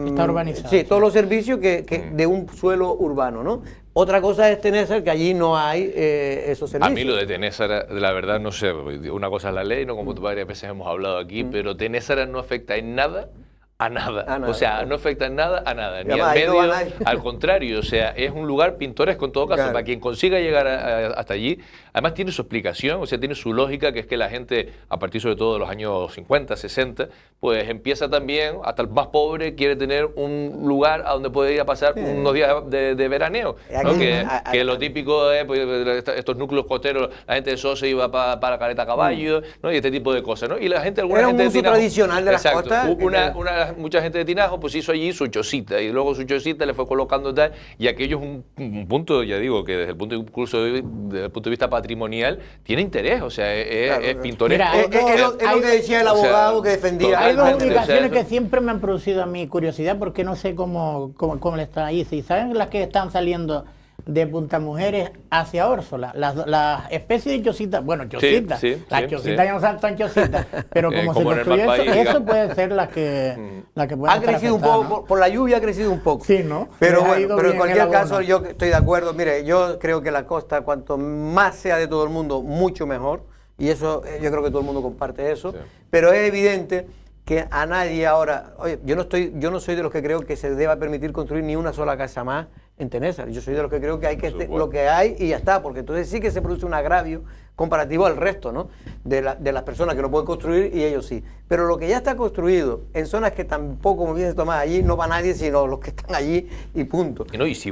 Está urbanizado. Sí, todos los servicios que de un suelo urbano, ¿no? Otra cosa es Tenesa, que allí no hay esos servicios. A mí lo de Tenésara, la verdad, no sé, una cosa es la ley, ¿no? Como varias veces hemos hablado aquí, pero Tenésara no afecta en nada a nada. A nada. O sea, no afecta en nada a nada. Y Ni además al ahí no medio, va nadie. al contrario. O sea, es un lugar pintoresco en todo caso. Claro. Para quien consiga llegar hasta allí, además tiene su explicación, o sea, tiene su lógica, que es que la gente, a partir sobre todo de los años 50, 60, pues empieza también, hasta el más pobre quiere tener un lugar a donde puede ir a pasar unos días de veraneo. ¿No? Aquí- Que lo típico es, pues, estos núcleos costeros, la gente de eso se iba para Caleta Caballo, ¿no? Y este tipo de cosas, ¿no? Y la gente, alguna Era un gente de uso Tinajo, tradicional de las exacto, costas, mucha gente de Tinajo pues hizo allí su chocita, y luego su chocita le fue colocando tal, y aquello es un punto, ya digo, que desde el punto incluso desde el punto de vista patrimonial tiene interés, o sea, es pintoresco. Mira, Es lo que decía el o sea, abogado que defendía. Hay dos totalmente, ubicaciones o sea, que siempre me han producido a mí curiosidad porque no sé cómo le están ahí. Si saben las que están saliendo de Punta Mujeres hacia Órsola, las especies de chocitas, bueno, chocitas, sí, las sí, chocitas sí. ya no son tan chocitas, pero como se como en el construye mal eso, país, eso digamos. puede ser las que pueden Ha estar crecido un afectadas, poco, ¿no? por la lluvia ha crecido un poco. Sí, ¿no? Pero Les ha bueno, ido pero en bien cualquier el abono. caso yo estoy de acuerdo. Mire, yo creo que la costa, cuanto más sea de todo el mundo, mucho mejor. Y eso, yo creo que todo el mundo comparte eso. Sí. Pero es evidente que a nadie ahora, oye, yo no soy de los que creo que se deba permitir construir ni una sola casa más en Tenesa. Yo soy de los que creo que hay que supuesto. lo que hay y ya está, porque entonces sí que se produce un agravio comparativo al resto, ¿no? De las personas que no pueden construir y ellos sí. Pero lo que ya está construido en zonas que tampoco, como dice Tomás, allí no va nadie, sino los que están allí y punto. Y no, y si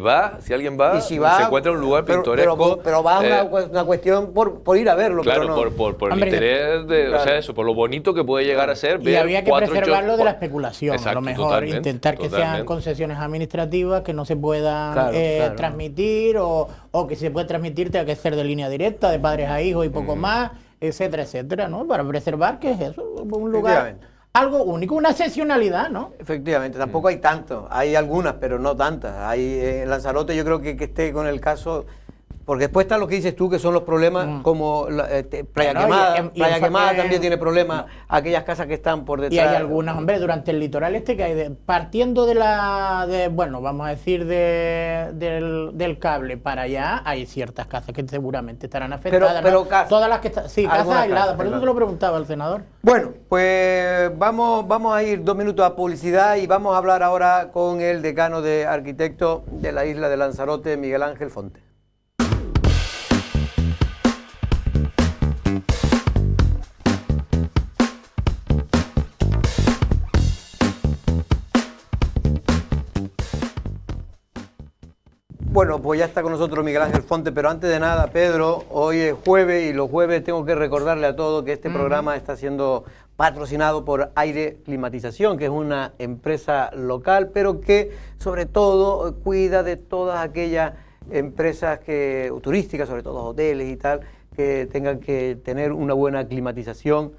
alguien va, Y si va, se encuentra en un lugar pintoresco. pero va una cuestión por ir a verlo. Claro, pero no. por el Hombre, interés de, o sea, claro. eso, por lo bonito que puede llegar a ser. Y ver había que 4 preservarlo de la cho- especulación, a lo Exacto, mejor, totalmente, intentar que sean totalmente. concesiones administrativas que no se puedan Claro. transmitir o que si se puede transmitir tenga que ser de línea directa, de padres a hijos y poco más, etcétera, etcétera, ¿no? Para preservar, ¿qué es eso? Un lugar, Efectivamente. algo único, una excepcionalidad, ¿no? Efectivamente, tampoco hay tanto, hay algunas, pero no tantas. Hay en Lanzarote yo creo que esté con el caso, porque después está lo que dices tú, que son los problemas como Playa Bueno, Quemada. y Playa el Quemada factor- también tiene problemas, aquellas casas que están por detrás. Y hay algunas, hombre, durante el litoral este que hay, partiendo bueno, vamos a decir del cable para allá, hay ciertas casas que seguramente estarán afectadas. pero ¿no? casas. Todas las que están, sí, Algunas casas aisladas, casas por eso aisladas. se lo preguntaba al senador. Bueno, pues vamos a ir 2 minutos a publicidad y vamos a hablar ahora con el decano de arquitectos de la isla de Lanzarote, Miguel Ángel Fonte. Bueno, pues ya está con nosotros Miguel Ángel Fonte, pero antes de nada, Pedro, hoy es jueves y los jueves tengo que recordarle a todos que este programa está siendo patrocinado por Aire Climatización, que es una empresa local, pero que sobre todo cuida de todas aquellas empresas turísticas, sobre todo hoteles y tal, que tengan que tener una buena climatización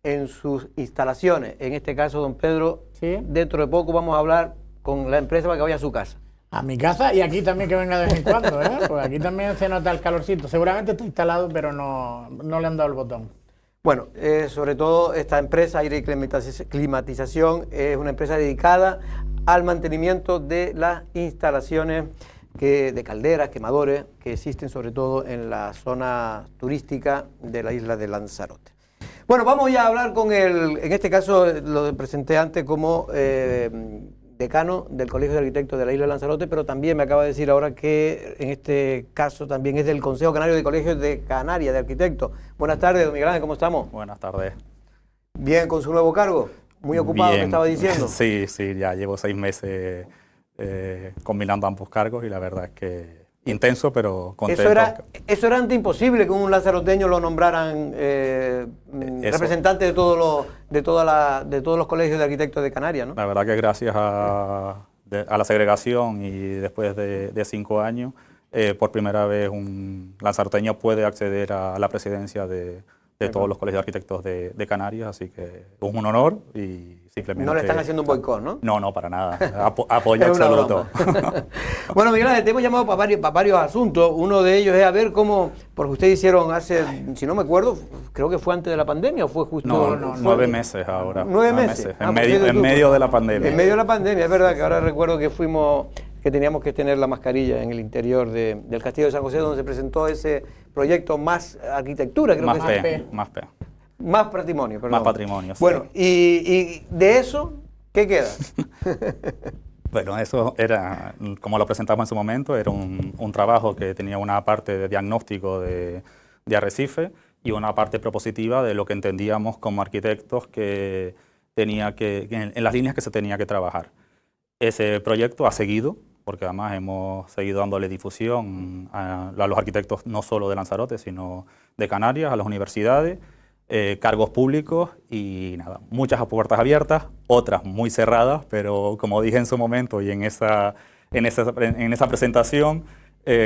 en sus instalaciones. En este caso, don Pedro, Sí. dentro de poco vamos a hablar con la empresa para que vaya a su casa. A mi casa y aquí también que venga de vez en cuando, ¿eh? Pues aquí también se nota el calorcito. Seguramente está instalado, pero no le han dado el botón. Bueno, sobre todo esta empresa Aire y Climatización es una empresa dedicada al mantenimiento de las instalaciones de calderas, quemadores, que existen sobre todo en la zona turística de la isla de Lanzarote. Bueno, vamos ya a hablar con en este caso lo presenté antes como decano del Colegio de Arquitectos de la isla de Lanzarote, pero también me acaba de decir ahora que en este caso también es del Consejo Canario de Colegios de Canarias de Arquitectos. Buenas tardes, don Miguel Ángel, ¿cómo estamos? Buenas tardes. Bien, con su nuevo cargo, muy ocupado, Bien. me estaba diciendo. Sí, ya llevo 6 meses combinando ambos cargos y la verdad es que intenso, pero contento. Eso era antes imposible que un lanzaroteño lo nombraran representante de todos los colegios de arquitectos de Canarias, ¿no? La verdad que gracias a la segregación y después de 5 años, por primera vez un lanzaroteño puede acceder a la presidencia de todos los colegios de arquitectos de Canarias, así que es un honor y simplemente... No le están haciendo un boicot, ¿no? No, para nada. Apoyo Es una absoluto. broma. Bueno, Miguel Ángel, te hemos llamado para varios asuntos. Uno de ellos es a ver cómo, porque ustedes hicieron hace, si no me acuerdo, creo que fue antes de la pandemia o fue justo... No, fue- 9 meses ahora. 9 meses. En pues fíjate tú. medio de la pandemia. En medio de la pandemia, es verdad que ahora recuerdo que teníamos que tener la mascarilla en el interior del Castillo de San José, donde se presentó ese proyecto Más Arquitectura, creo que Más Más Patrimonio, perdón. Más patrimonio, sí. Bueno, y de eso ¿Qué queda? Bueno, eso era, como lo presentamos en su momento, era un trabajo que tenía una parte de diagnóstico de arrecife y una parte propositiva de lo que entendíamos como arquitectos que tenía en las líneas que se tenía que trabajar. Ese proyecto ha seguido, porque además hemos seguido dándole difusión a los arquitectos no solo de Lanzarote, sino de Canarias, a las universidades, cargos públicos y nada, muchas puertas abiertas, otras muy cerradas, pero como dije en su momento y en esa presentación,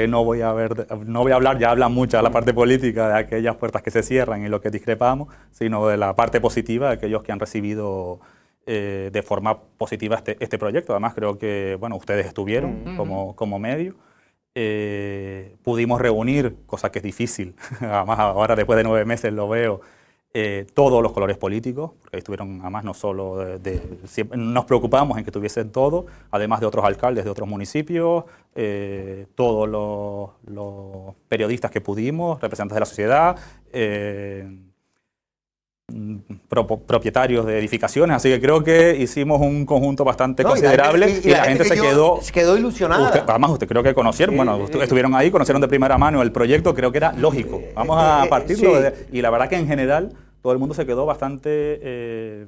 no voy a hablar, ya habla mucho de la parte política de aquellas puertas que se cierran y lo que discrepamos, sino de la parte positiva de aquellos que han recibido de forma positiva este proyecto. Además creo que bueno, ustedes estuvieron como medio. Pudimos reunir, cosa que es difícil, además ahora después de 9 meses lo veo, todos los colores políticos, porque ahí estuvieron además no solo nos preocupamos en que tuviesen todo, además de otros alcaldes de otros municipios, todos los periodistas que pudimos, representantes de la sociedad, propietarios de edificaciones, así que creo que hicimos un conjunto bastante considerable y la gente se quedó ilusionada. Además, usted creo que conocieron, estuvieron ahí, conocieron de primera mano el proyecto, creo que era lógico. Vamos a partirlo y la verdad que en general todo el mundo se quedó bastante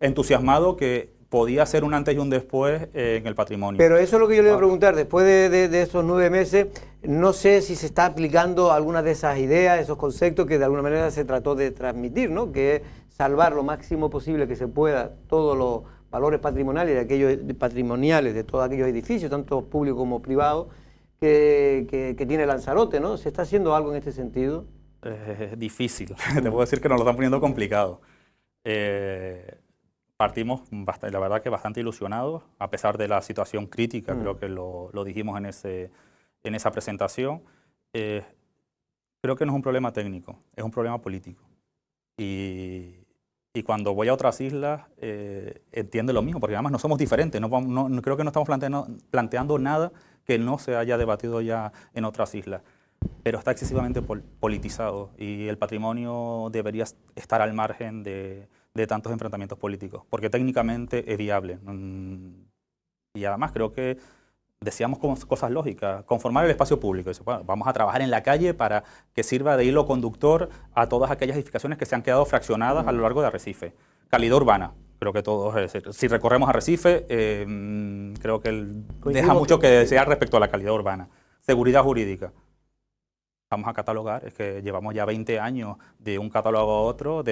entusiasmado que podía ser un antes y un después en el patrimonio. Pero eso es lo que yo le iba a preguntar, después de esos 9 meses, no sé si se está aplicando alguna de esas ideas, esos conceptos que de alguna manera se trató de transmitir, ¿no? Que es salvar lo máximo posible que se pueda todos los valores patrimoniales de todos aquellos edificios, tanto públicos como privados, que tiene Lanzarote, ¿no? ¿Se está haciendo algo en este sentido? Difícil, te puedo decir que nos lo están poniendo complicado. Partimos, la verdad que bastante ilusionados, a pesar de la situación crítica, creo que lo dijimos en esa presentación. Creo que no es un problema técnico, es un problema político. Y cuando voy a otras islas, entiendo lo mismo, porque además no somos diferentes, creo que no estamos planteando nada que no se haya debatido ya en otras islas. Pero está excesivamente politizado y el patrimonio debería estar al margen de tantos enfrentamientos políticos, porque técnicamente es viable. Y además creo que decíamos cosas lógicas, conformar el espacio público. Bueno, vamos a trabajar en la calle para que sirva de hilo conductor a todas aquellas edificaciones que se han quedado fraccionadas a lo largo de Arrecife. Calidad urbana, creo que todos, si recorremos Arrecife, creo que deja mucho que desear respecto a la calidad urbana. Seguridad jurídica. Vamos a catalogar, es que llevamos ya 20 años de un catálogo a otro,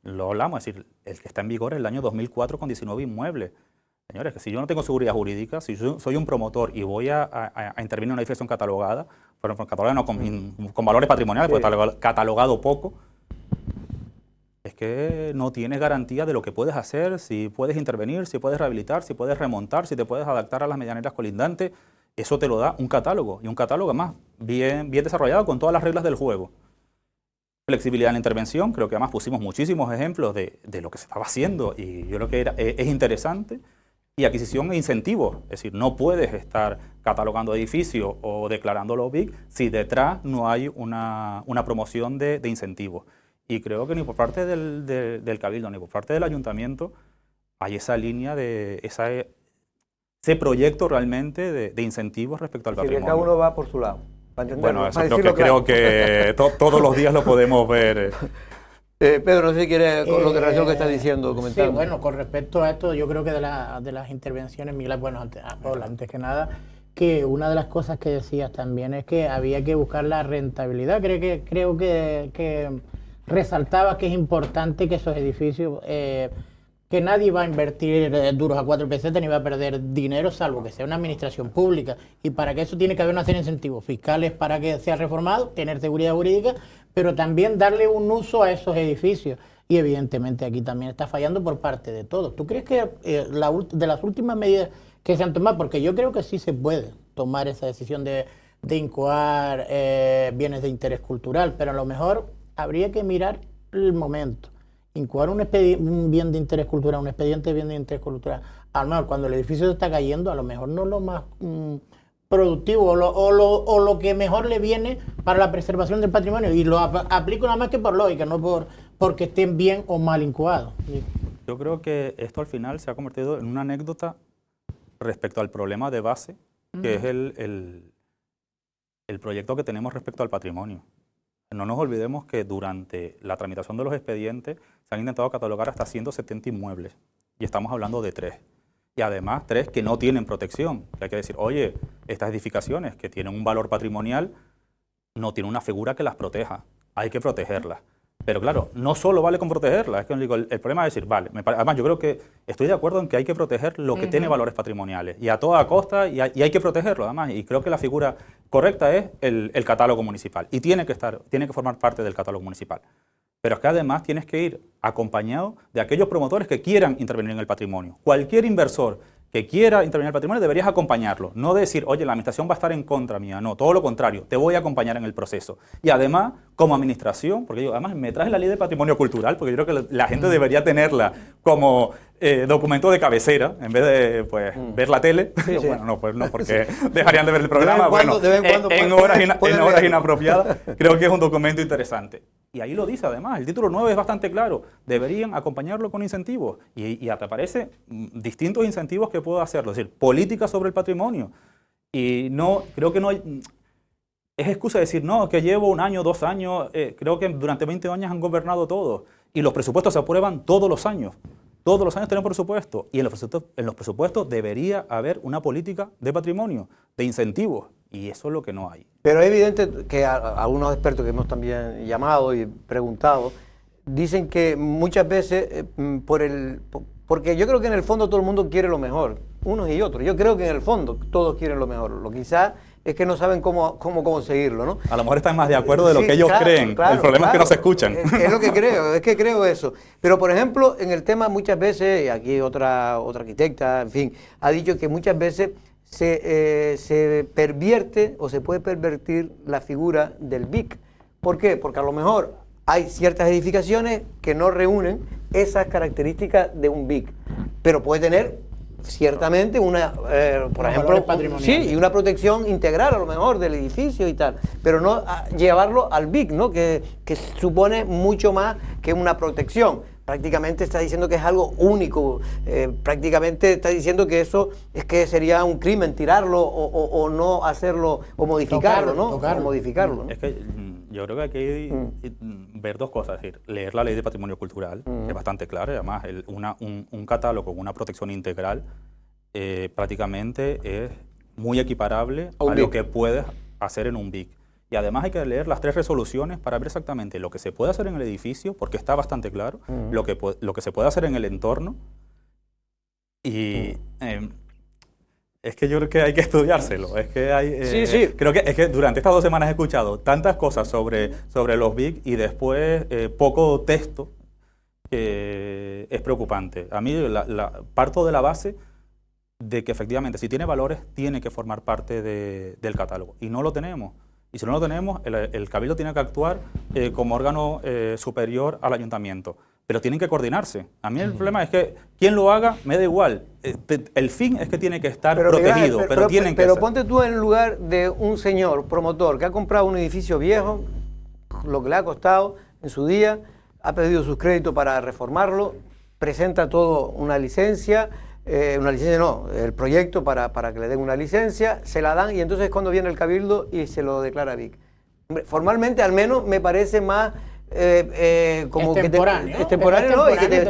lo hablamos, es decir, el que está en vigor es el año 2004 con 19 inmuebles. Señores, que si yo no tengo seguridad jurídica, si yo soy un promotor y voy a intervenir en una edificación catalogada, pero catalogada no con valores patrimoniales, porque catalogado poco, es que no tienes garantía de lo que puedes hacer, si puedes intervenir, si puedes rehabilitar, si puedes remontar, si te puedes adaptar a las medianeras colindantes. Eso te lo da un catálogo, y un catálogo además bien desarrollado con todas las reglas del juego. Flexibilidad en la intervención, creo que además pusimos muchísimos ejemplos de lo que se estaba haciendo y yo creo que es interesante. Y adquisición e incentivos, es decir, no puedes estar catalogando edificios o declarándolo BIC si detrás no hay una promoción de incentivos. Y creo que ni por parte del Cabildo ni por parte del Ayuntamiento hay esa línea de ese proyecto realmente de incentivos respecto al patrimonio. Cada uno va por su lado. Bueno, eso creo que todos los días lo podemos ver. Pedro, no sé si quiere, con lo que relación que está diciendo, comentar. Sí, bueno, con respecto a esto, yo creo que de las intervenciones, Miguel, bueno, antes que nada, que una de las cosas que decías también es que había que buscar la rentabilidad. Creo que resaltaba que es importante que esos edificios, que nadie va a invertir duros a 4 pesetas ni va a perder dinero, salvo que sea una administración pública. Y para que eso tiene que haber una serie de incentivos fiscales para que sea reformado, tener seguridad jurídica, pero también darle un uso a esos edificios. Y evidentemente aquí también está fallando por parte de todos. ¿Tú crees que de las últimas medidas que se han tomado, porque yo creo que sí se puede tomar esa decisión de incoar bienes de interés cultural, pero a lo mejor habría que mirar el momento? Incoar un bien de interés cultural, un expediente de bien de interés cultural, a lo mejor cuando el edificio se está cayendo, a lo mejor no es lo más productivo o lo que mejor le viene para la preservación del patrimonio, y lo aplico nada más que por lógica, no porque estén bien o mal incoados. Yo creo que esto al final se ha convertido en una anécdota respecto al problema de base, que es el proyecto que tenemos respecto al patrimonio. No nos olvidemos que durante la tramitación de los expedientes se han intentado catalogar hasta 170 inmuebles y estamos hablando de 3. Y además 3 que no tienen protección. Hay que decir, oye, estas edificaciones que tienen un valor patrimonial no tienen una figura que las proteja. Hay que protegerlas. Pero claro, no solo vale con protegerlas. Es que digo, el problema es decir, vale, además yo creo que estoy de acuerdo en que hay que proteger lo que tiene valores patrimoniales y a toda costa y hay que protegerlo además. Y creo que la figura correcta es el catálogo municipal y tiene que formar parte del catálogo municipal. Pero es que además tienes que ir acompañado de aquellos promotores que quieran intervenir en el patrimonio. Cualquier inversor que quiera intervenir en el patrimonio deberías acompañarlo. No decir, oye, la administración va a estar en contra mía. No, todo lo contrario, te voy a acompañar en el proceso. Y además, como administración, porque yo además me traje la ley de patrimonio cultural, porque yo creo que la gente debería tenerla como documento de cabecera, en vez de pues, ver la tele. Sí, sí. Bueno, no, pues no, porque dejarían de ver el programa. En horas inapropiadas, creo que es un documento interesante. Y ahí lo dice además, el título 9 es bastante claro, deberían acompañarlo con incentivos. Y te aparece distintos incentivos que puedo hacerlo, es decir, política sobre el patrimonio. Y no, creo que no hay... Es excusa decir, no, que llevo 1 año, 2 años, creo que durante 20 años han gobernado todos. Y los presupuestos se aprueban todos los años. Todos los años tenemos presupuesto. Y en los presupuestos debería haber una política de patrimonio, de incentivos. Y eso es lo que no hay. Pero es evidente que algunos expertos que hemos también llamado y preguntado, dicen que muchas veces porque yo creo que en el fondo todo el mundo quiere lo mejor, unos y otros. Yo creo que en el fondo todos quieren lo mejor. Lo quizás es que no saben cómo conseguirlo, ¿no? A lo mejor están más de acuerdo de lo que ellos creen. Claro, el problema es que no se escuchan. Es lo que creo, es que creo eso. Pero, por ejemplo, en el tema muchas veces, y aquí otra arquitecta, en fin, ha dicho que muchas veces se pervierte o se puede pervertir la figura del BIC. ¿Por qué? Porque a lo mejor hay ciertas edificaciones que no reúnen esas características de un BIC, pero puede tener ciertamente por ejemplo, sí, y una protección integral a lo mejor del edificio y tal, pero no llevarlo al BIC, ¿no? Que supone mucho más que una protección. Prácticamente está diciendo que es algo único, prácticamente está diciendo que eso es que sería un crimen tirarlo o no hacerlo o modificarlo, ¿no? O modificarlo, ¿no? Es que yo creo que hay que ver 2 cosas, es decir, leer la ley de patrimonio cultural, que es bastante clara, y además un catálogo con una protección integral prácticamente es muy equiparable a lo que puedes hacer en un BIC. Y además hay que leer las 3 resoluciones para ver exactamente lo que se puede hacer en el edificio, porque está bastante claro, lo que se puede hacer en el entorno. Y es que yo creo que hay que estudiárselo. Es que hay, creo que es que durante estas 2 semanas he escuchado tantas cosas sobre los BIC y después poco texto que es preocupante. A mí parto de la base de que efectivamente si tiene valores tiene que formar parte del catálogo y no lo tenemos. Y si no lo tenemos, el Cabildo tiene que actuar como órgano superior al ayuntamiento. Pero tienen que coordinarse. A mí el problema es que quien lo haga me da igual. El fin es que tiene que estar protegido, pero ponte tú en el lugar de un señor promotor que ha comprado un edificio viejo, lo que le ha costado en su día, ha pedido sus créditos para reformarlo, presenta todo una licencia no, el proyecto para que le den una licencia, se la dan y entonces cuando viene el Cabildo y se lo declara BIC. Formalmente al menos me parece más como extemporáneo, ¿no? Y que te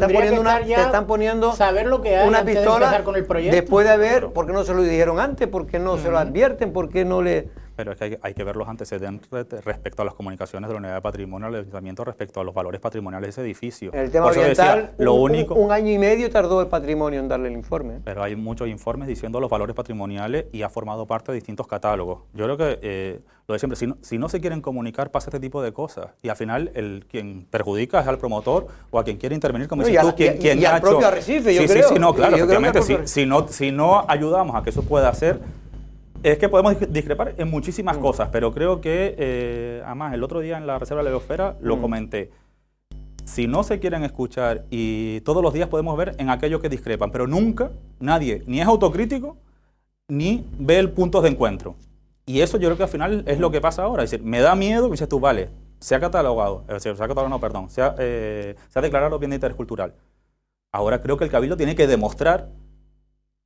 están poniendo saber lo que hay una antes pistola de empezar con el proyecto. Después de haber, ¿por qué no se lo dijeron antes? ¿Por qué no se lo advierten? ¿Por qué no le...? Pero es que hay que ver los antecedentes respecto a las comunicaciones de la unidad de patrimonio del ayuntamiento respecto a los valores patrimoniales de ese edificio. En el tema ambiental, un año y medio tardó el patrimonio en darle el informe. Pero hay muchos informes diciendo los valores patrimoniales y ha formado parte de distintos catálogos. Yo creo que, lo de siempre, si no se quieren comunicar, pasa este tipo de cosas. Y al final, quien perjudica es al promotor o a quien quiere intervenir, como dices tú, quien al propio Arrecife, yo creo. Sí, no, claro, efectivamente. Si no ayudamos a que eso pueda hacer... Es que podemos discrepar en muchísimas cosas, pero creo que, además, el otro día en la Reserva de la Biosfera lo comenté. Si no se quieren escuchar y todos los días podemos ver en aquellos que discrepan, pero nunca nadie ni es autocrítico ni ve el punto de encuentro. Y eso yo creo que al final es lo que pasa ahora. Es decir, me da miedo que dices tú, vale, se ha catalogado, se ha declarado bien de interés cultural. Ahora creo que el Cabildo tiene que demostrar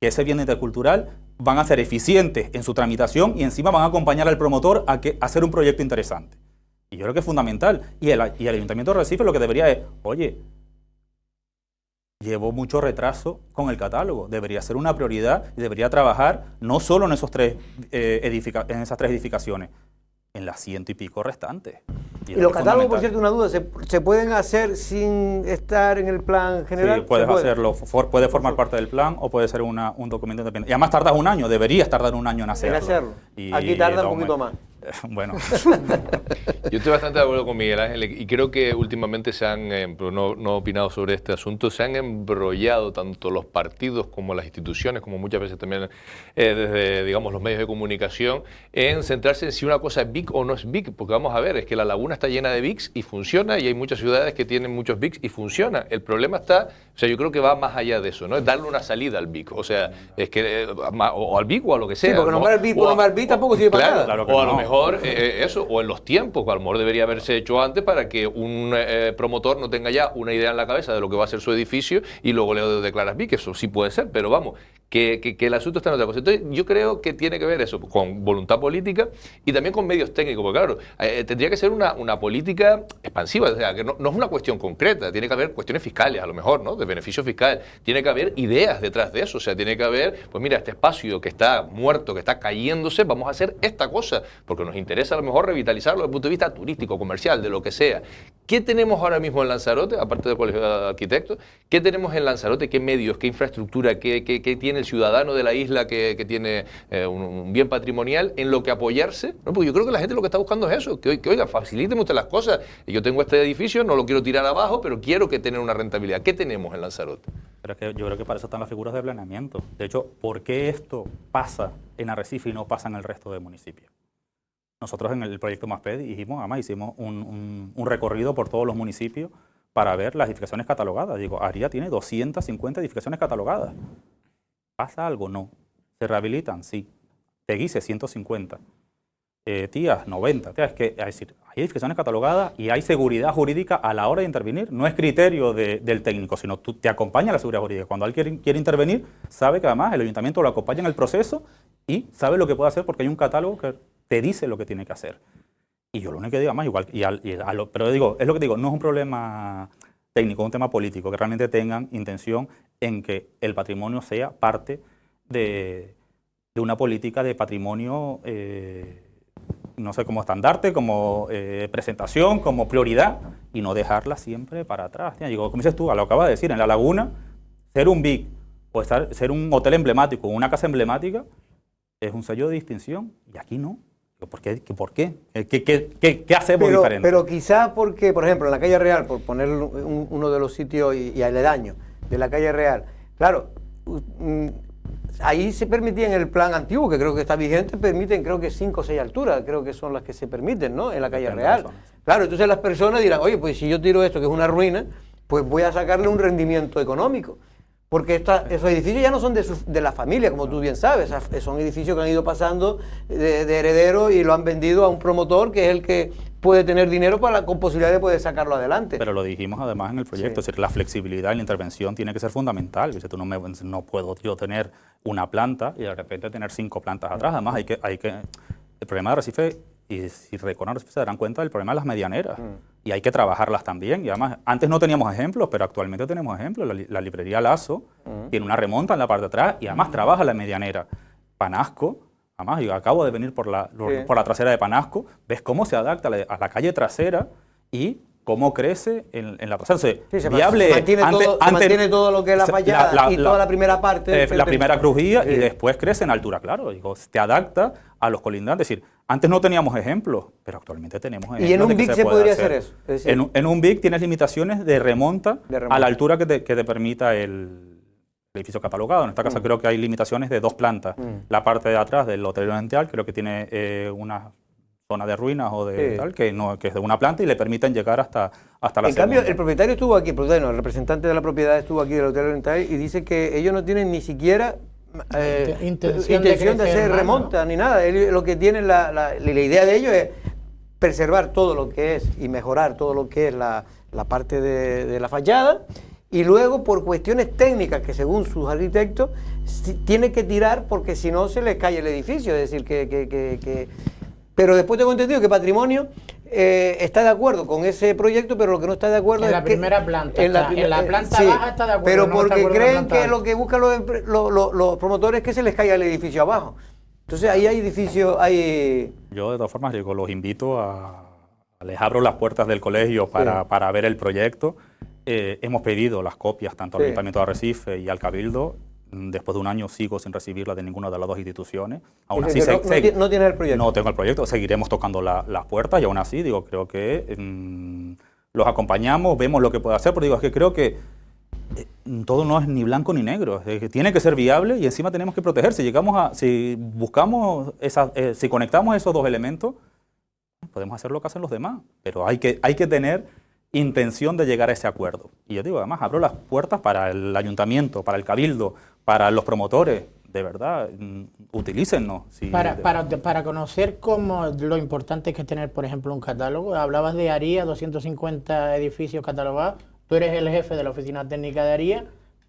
que ese bien intercultural van a ser eficientes en su tramitación y encima van a acompañar al promotor a hacer un proyecto interesante. Y yo creo que es fundamental. Y el Ayuntamiento de Recife lo que debería es, oye, llevo mucho retraso con el catálogo, debería ser una prioridad y debería trabajar no solo en esas tres edificaciones, en las 100 y pico restantes. Y los catálogos, por cierto, una duda, ¿se pueden hacer sin estar en el plan general? Sí, puedes hacerlo, puede formar parte del plan o puede ser un documento independiente. Y además tardas un año, deberías tardar un año en hacerlo. Aquí tarda un poquito más. Bueno. Yo estoy bastante de acuerdo con Miguel Ángel y creo que últimamente pero no he opinado sobre este asunto, se han embrollado tanto los partidos como las instituciones, como muchas veces también desde, digamos, los medios de comunicación, en centrarse en si una cosa es BIC o no es BIC, porque vamos a ver, es que la laguna está llena de BICs y funciona, y hay muchas ciudades que tienen muchos BICs y funciona. El problema está, o sea, yo creo que va más allá de eso, ¿no? Es darle una salida al BIC, o sea, es que, o al BIC o a lo que sea. Sí, porque nombrar el BIC por nombrar BIC tampoco sirve para nada. Claro, o a lo mejor eso, o en los tiempos, que a lo mejor debería haberse hecho antes para que un promotor no tenga ya una idea en la cabeza de lo que va a ser su edificio y luego le declaras BIC, eso sí puede ser, pero vamos, que el asunto está en otra cosa. Entonces yo creo que tiene que ver eso con voluntad política y también con medios técnicos, porque claro, tendría que ser una política expansiva, o sea, que no es una cuestión concreta, tiene que haber cuestiones fiscales a lo mejor, ¿no? De beneficio fiscal, tiene que haber ideas detrás de eso, o sea, tiene que haber, pues mira, este espacio que está muerto, que está cayéndose, vamos a hacer esta cosa, porque nos interesa a lo mejor revitalizarlo desde el punto de vista turístico, comercial, de lo que sea. ¿Qué tenemos ahora mismo en Lanzarote, aparte del Colegio de Arquitectos? ¿Qué tenemos en Lanzarote? ¿Qué medios, qué infraestructura, qué tiene el ciudadano de la isla que tiene un bien patrimonial en lo que apoyarse? ¿No? Porque yo creo que la gente lo que está buscando es eso, que oiga, facilíteme usted las cosas. Yo tengo este edificio, no lo quiero tirar abajo, pero quiero que tenga una rentabilidad. ¿Qué tenemos en Lanzarote? Pero es que yo creo que para eso están las figuras de planeamiento. De hecho, ¿por qué esto pasa en Arrecife y no pasa en el resto de municipios? Nosotros en el proyecto MASPED hicimos un recorrido por todos los municipios para ver las edificaciones catalogadas. Digo, Aria tiene 250 edificaciones catalogadas. ¿Pasa algo? No. ¿Se rehabilitan? Sí. Teguise, 150. Tías, 90. Es decir, hay edificaciones catalogadas y hay seguridad jurídica a la hora de intervenir. No es criterio del técnico, sino te acompaña la seguridad jurídica. Cuando alguien quiere intervenir, sabe que además el ayuntamiento lo acompaña en el proceso y sabe lo que puede hacer porque hay un catálogo que te dice lo que tiene que hacer. Y yo lo único que digo, más igual, pero digo, es lo que digo, no es un problema técnico, es un tema político, que realmente tengan intención en que el patrimonio sea parte de una política de patrimonio, no sé, como estandarte, como presentación, como prioridad, y no dejarla siempre para atrás. Digo, como dices tú, lo acabas de decir, en La Laguna, ser un BIC o ser un hotel emblemático, una casa emblemática, es un sello de distinción, y aquí no. ¿Por qué? ¿Qué hacemos diferente? Pero quizá porque, por ejemplo, en la calle Real, por poner uno de los sitios y aledaños de la calle Real, claro, ahí se permitía en el plan antiguo, que creo que está vigente, permiten creo que 5 o 6 alturas, creo que son las que se permiten, ¿no? En la calle Real. Claro, entonces las personas dirán, oye, pues si yo tiro esto que es una ruina, pues voy a sacarle un rendimiento económico. Porque esos edificios ya no son de la familia, como tú bien sabes, son edificios que han ido pasando de heredero y lo han vendido a un promotor que es el que puede tener dinero con posibilidad de poder sacarlo adelante. Pero lo dijimos además en el proyecto, sí. Es decir, la flexibilidad y la intervención tiene que ser fundamental. Tú no puedo yo tener una planta y de repente tener 5 plantas atrás. Además, el problema de Arrecife, y si recorren Arrecife se darán cuenta del problema de las medianeras. Y hay que trabajarlas también. Y además, antes no teníamos ejemplos, pero actualmente tenemos ejemplos. La librería Lazo tiene una remonta en la parte de atrás y además trabaja la medianera. Panasco, además, yo acabo de venir por la trasera de Panasco, ves cómo se adapta a la calle trasera y cómo crece en la trasera. Viable, mantiene todo lo que es la fachada y toda la primera parte. La primera crujía y después crece en altura, claro. Digo, te adapta a los colindantes. Es decir, antes no teníamos ejemplos, pero actualmente tenemos ejemplos. ¿Y en un BIC se podría hacer eso? Es decir, en un BIC tienes limitaciones de remonta a la altura que te permita el edificio catalogado. En esta casa creo que hay limitaciones de 2 plantas. La parte de atrás del Hotel Oriental creo que tiene una zona de ruinas o de tal, que es de una planta y le permiten llegar hasta la segunda. En cambio, el propietario estuvo aquí, el representante de la propiedad estuvo aquí del Hotel Oriental y dice que ellos no tienen ni siquiera intención de hacer remonta ni nada. Lo que tienen, la idea de ellos es preservar todo lo que es y mejorar todo lo que es la parte de la fachada y luego por cuestiones técnicas que según sus arquitectos tiene que tirar porque si no se les cae el edificio, es decir, pero después tengo entendido que Patrimonio está de acuerdo con ese proyecto, pero lo que no está de acuerdo en es la primera planta, en la planta sí, baja está de acuerdo, pero no porque está de acuerdo creen en la que planta lo que buscan los promotores es que se les caiga el edificio abajo. Entonces ahí hay edificios, hay... Yo de todas formas digo, los invito les abro las puertas del colegio para ver el proyecto. Hemos pedido las copias tanto al Ayuntamiento de Arrecife y al Cabildo. Después de un año sigo sin recibirlas de ninguna de las dos instituciones. Aún así, no tienes el proyecto. No tengo el proyecto, seguiremos tocando las puertas y aún así, digo, creo que los acompañamos, vemos lo que puede hacer, pero digo, es que creo que todo no es ni blanco ni negro, es que tiene que ser viable y encima tenemos que proteger. Si buscamos, si conectamos esos dos elementos, podemos hacer lo que hacen los demás, pero hay que tener intención de llegar a ese acuerdo. Y yo digo, además, abro las puertas para el ayuntamiento, para el cabildo, para los promotores, de verdad, utilícennos. Para conocer cómo lo importante que es tener, por ejemplo, un catálogo, hablabas de ARIA, 250 edificios catalogados, tú eres el jefe de la oficina técnica de ARIA,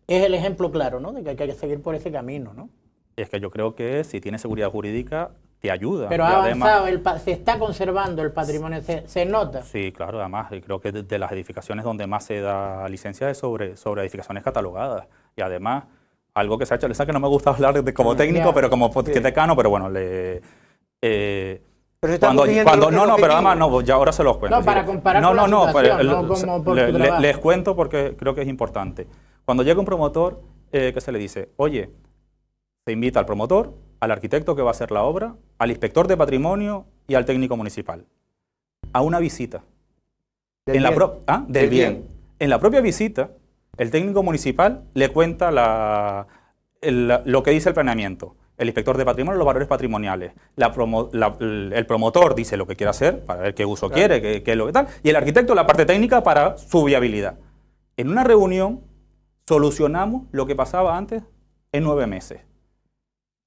es el ejemplo claro, ¿no?, de que hay que seguir por ese camino, ¿no? Y es que yo creo que si tienes seguridad jurídica, te ayuda. Pero ha avanzado, se está conservando el patrimonio, se nota. Sí, claro, además, creo que de las edificaciones donde más se da licencia es sobre edificaciones catalogadas. Y además, algo que se ha hecho, que no me gusta hablar como técnico, pero como decano, pero bueno, pero pero además, no, ya ahora se los cuento. No, para comparar con la situación, les cuento porque creo que es importante. Cuando llega un promotor, ¿qué se le dice? Oye, se invita al promotor, al arquitecto que va a hacer la obra, al inspector de patrimonio y al técnico municipal a una visita. Del bien. En la propia visita, el técnico municipal le cuenta lo que dice el planeamiento. El inspector de patrimonio, los valores patrimoniales. El promotor dice lo que quiere hacer, para ver qué uso quiere, qué es lo que tal. Y el arquitecto la parte técnica para su viabilidad. En una reunión solucionamos lo que pasaba antes en 9 meses.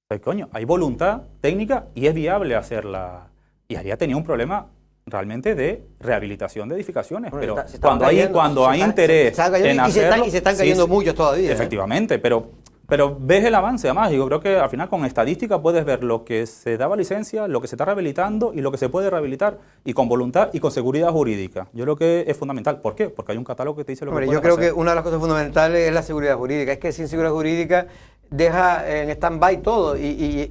Pues, coño, hay voluntad técnica y es viable hacerla. Y ARIA tenía un problema realmente de rehabilitación de edificaciones, pero cuando hay interés en hacerlo... Y se están cayendo muchos todavía. Efectivamente, pero ves el avance, además. Yo creo que al final con estadística puedes ver lo que se daba licencia, lo que se está rehabilitando y lo que se puede rehabilitar, y con voluntad y con seguridad jurídica. Yo creo que es fundamental. ¿Por qué? Porque hay un catálogo que te dice lo que puedes hacer. Yo creo que una de las cosas fundamentales es la seguridad jurídica. Es que sin seguridad jurídica deja en stand-by todo y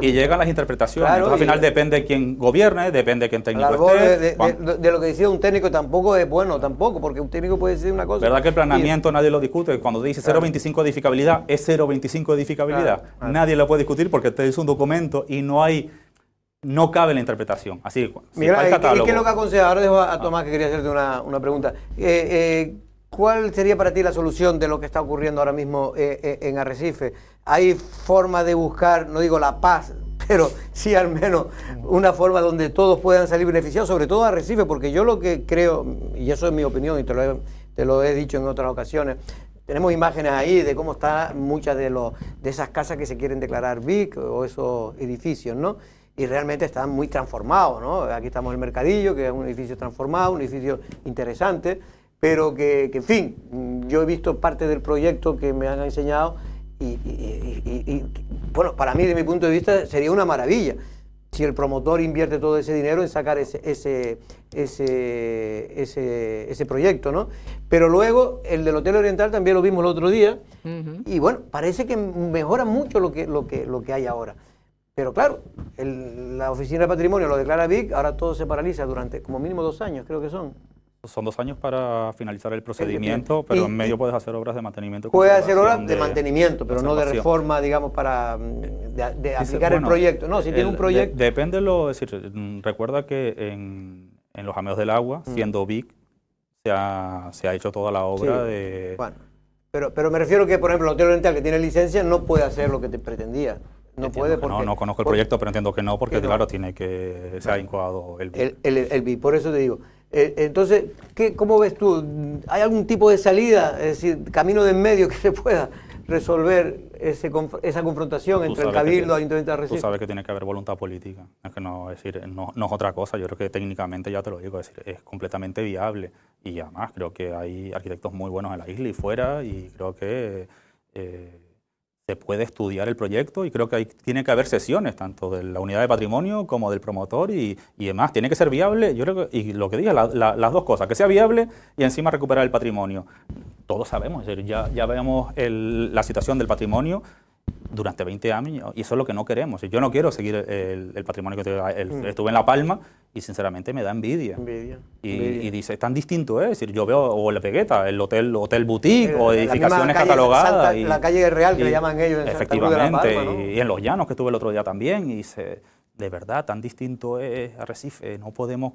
llegan las interpretaciones. Claro, entonces, al final depende de quién gobierne, depende de quién técnico esté. De lo que decía un técnico tampoco es bueno, porque un técnico puede decir una cosa. ¿Verdad que el planeamiento nadie lo discute? Cuando dice 0,25 de edificabilidad, es 0,25 de edificabilidad. Claro. Nadie lo puede discutir porque te dice un documento y no cabe la interpretación. Así, Miguel, ¿y qué es lo que aconseja? Ahora dejo a Tomás, que quería hacerte una pregunta. ¿Cuál sería para ti la solución de lo que está ocurriendo ahora mismo en Arrecife? ¿Hay forma de buscar, no digo la paz, pero sí al menos una forma donde todos puedan salir beneficiados, sobre todo Arrecife? Porque yo lo que creo, y eso es mi opinión y te lo he dicho en otras ocasiones, tenemos imágenes ahí de cómo están muchas de esas casas que se quieren declarar BIC o esos edificios, ¿no? Y realmente están muy transformados, ¿no? Aquí estamos en el Mercadillo, que es un edificio transformado, un edificio interesante, pero que en fin, yo he visto parte del proyecto que me han enseñado y bueno, para mí, desde mi punto de vista, sería una maravilla si el promotor invierte todo ese dinero en sacar ese proyecto, ¿no? Pero luego, el del Hotel Oriental también lo vimos el otro día, y bueno, parece que mejora mucho lo que hay ahora. Pero claro, la Oficina de Patrimonio lo declara BIC, ahora todo se paraliza durante como mínimo 2 años, creo que son. Son 2 años para finalizar el procedimiento, pero en medio puedes hacer obras de mantenimiento. Puedes hacer obras de mantenimiento, pero no de reforma, digamos, para aplicar el proyecto. No, si tiene un proyecto... Depende es decir, recuerda que en los Ameos del Agua, siendo BIC, se ha hecho toda la obra de... Bueno, pero me refiero que, por ejemplo, el Hotel Oriental, que tiene licencia, no puede hacer lo que te pretendía. No puede porque... No conozco el proyecto, pero entiendo que no, porque claro, tiene que... Se ha incoado el BIC. El BIC, por eso te digo... Entonces, ¿cómo ves tú? ¿Hay algún tipo de salida, es decir, camino de en medio que se pueda resolver esa confrontación entre el Cabildo y el Ayuntamiento de Arrecife? Tú sabes que tiene que haber voluntad política, es que no es otra cosa. Yo creo que técnicamente, ya te lo digo, es completamente viable, y además creo que hay arquitectos muy buenos en la isla y fuera, y creo que se puede estudiar el proyecto, y creo que tiene que haber sesiones tanto de la unidad de patrimonio como del promotor, y además tiene que ser viable. Yo creo que, y lo que dije, las dos cosas, que sea viable y encima recuperar el patrimonio. Todos sabemos, es decir, ya vemos la situación del patrimonio durante 20 años, y eso es lo que no queremos. Yo no quiero seguir el patrimonio que estuve en La Palma, y sinceramente me da envidia. Y dice, es tan distinto, es decir, yo veo o la Pegueta, el hotel boutique, o edificaciones catalogadas. La calle Real, que le llaman ellos en efectivamente, Santa Cruz de la Palma, ¿no? y en Los Llanos, que estuve el otro día también, y dice, de verdad, tan distinto es Arrecife, no podemos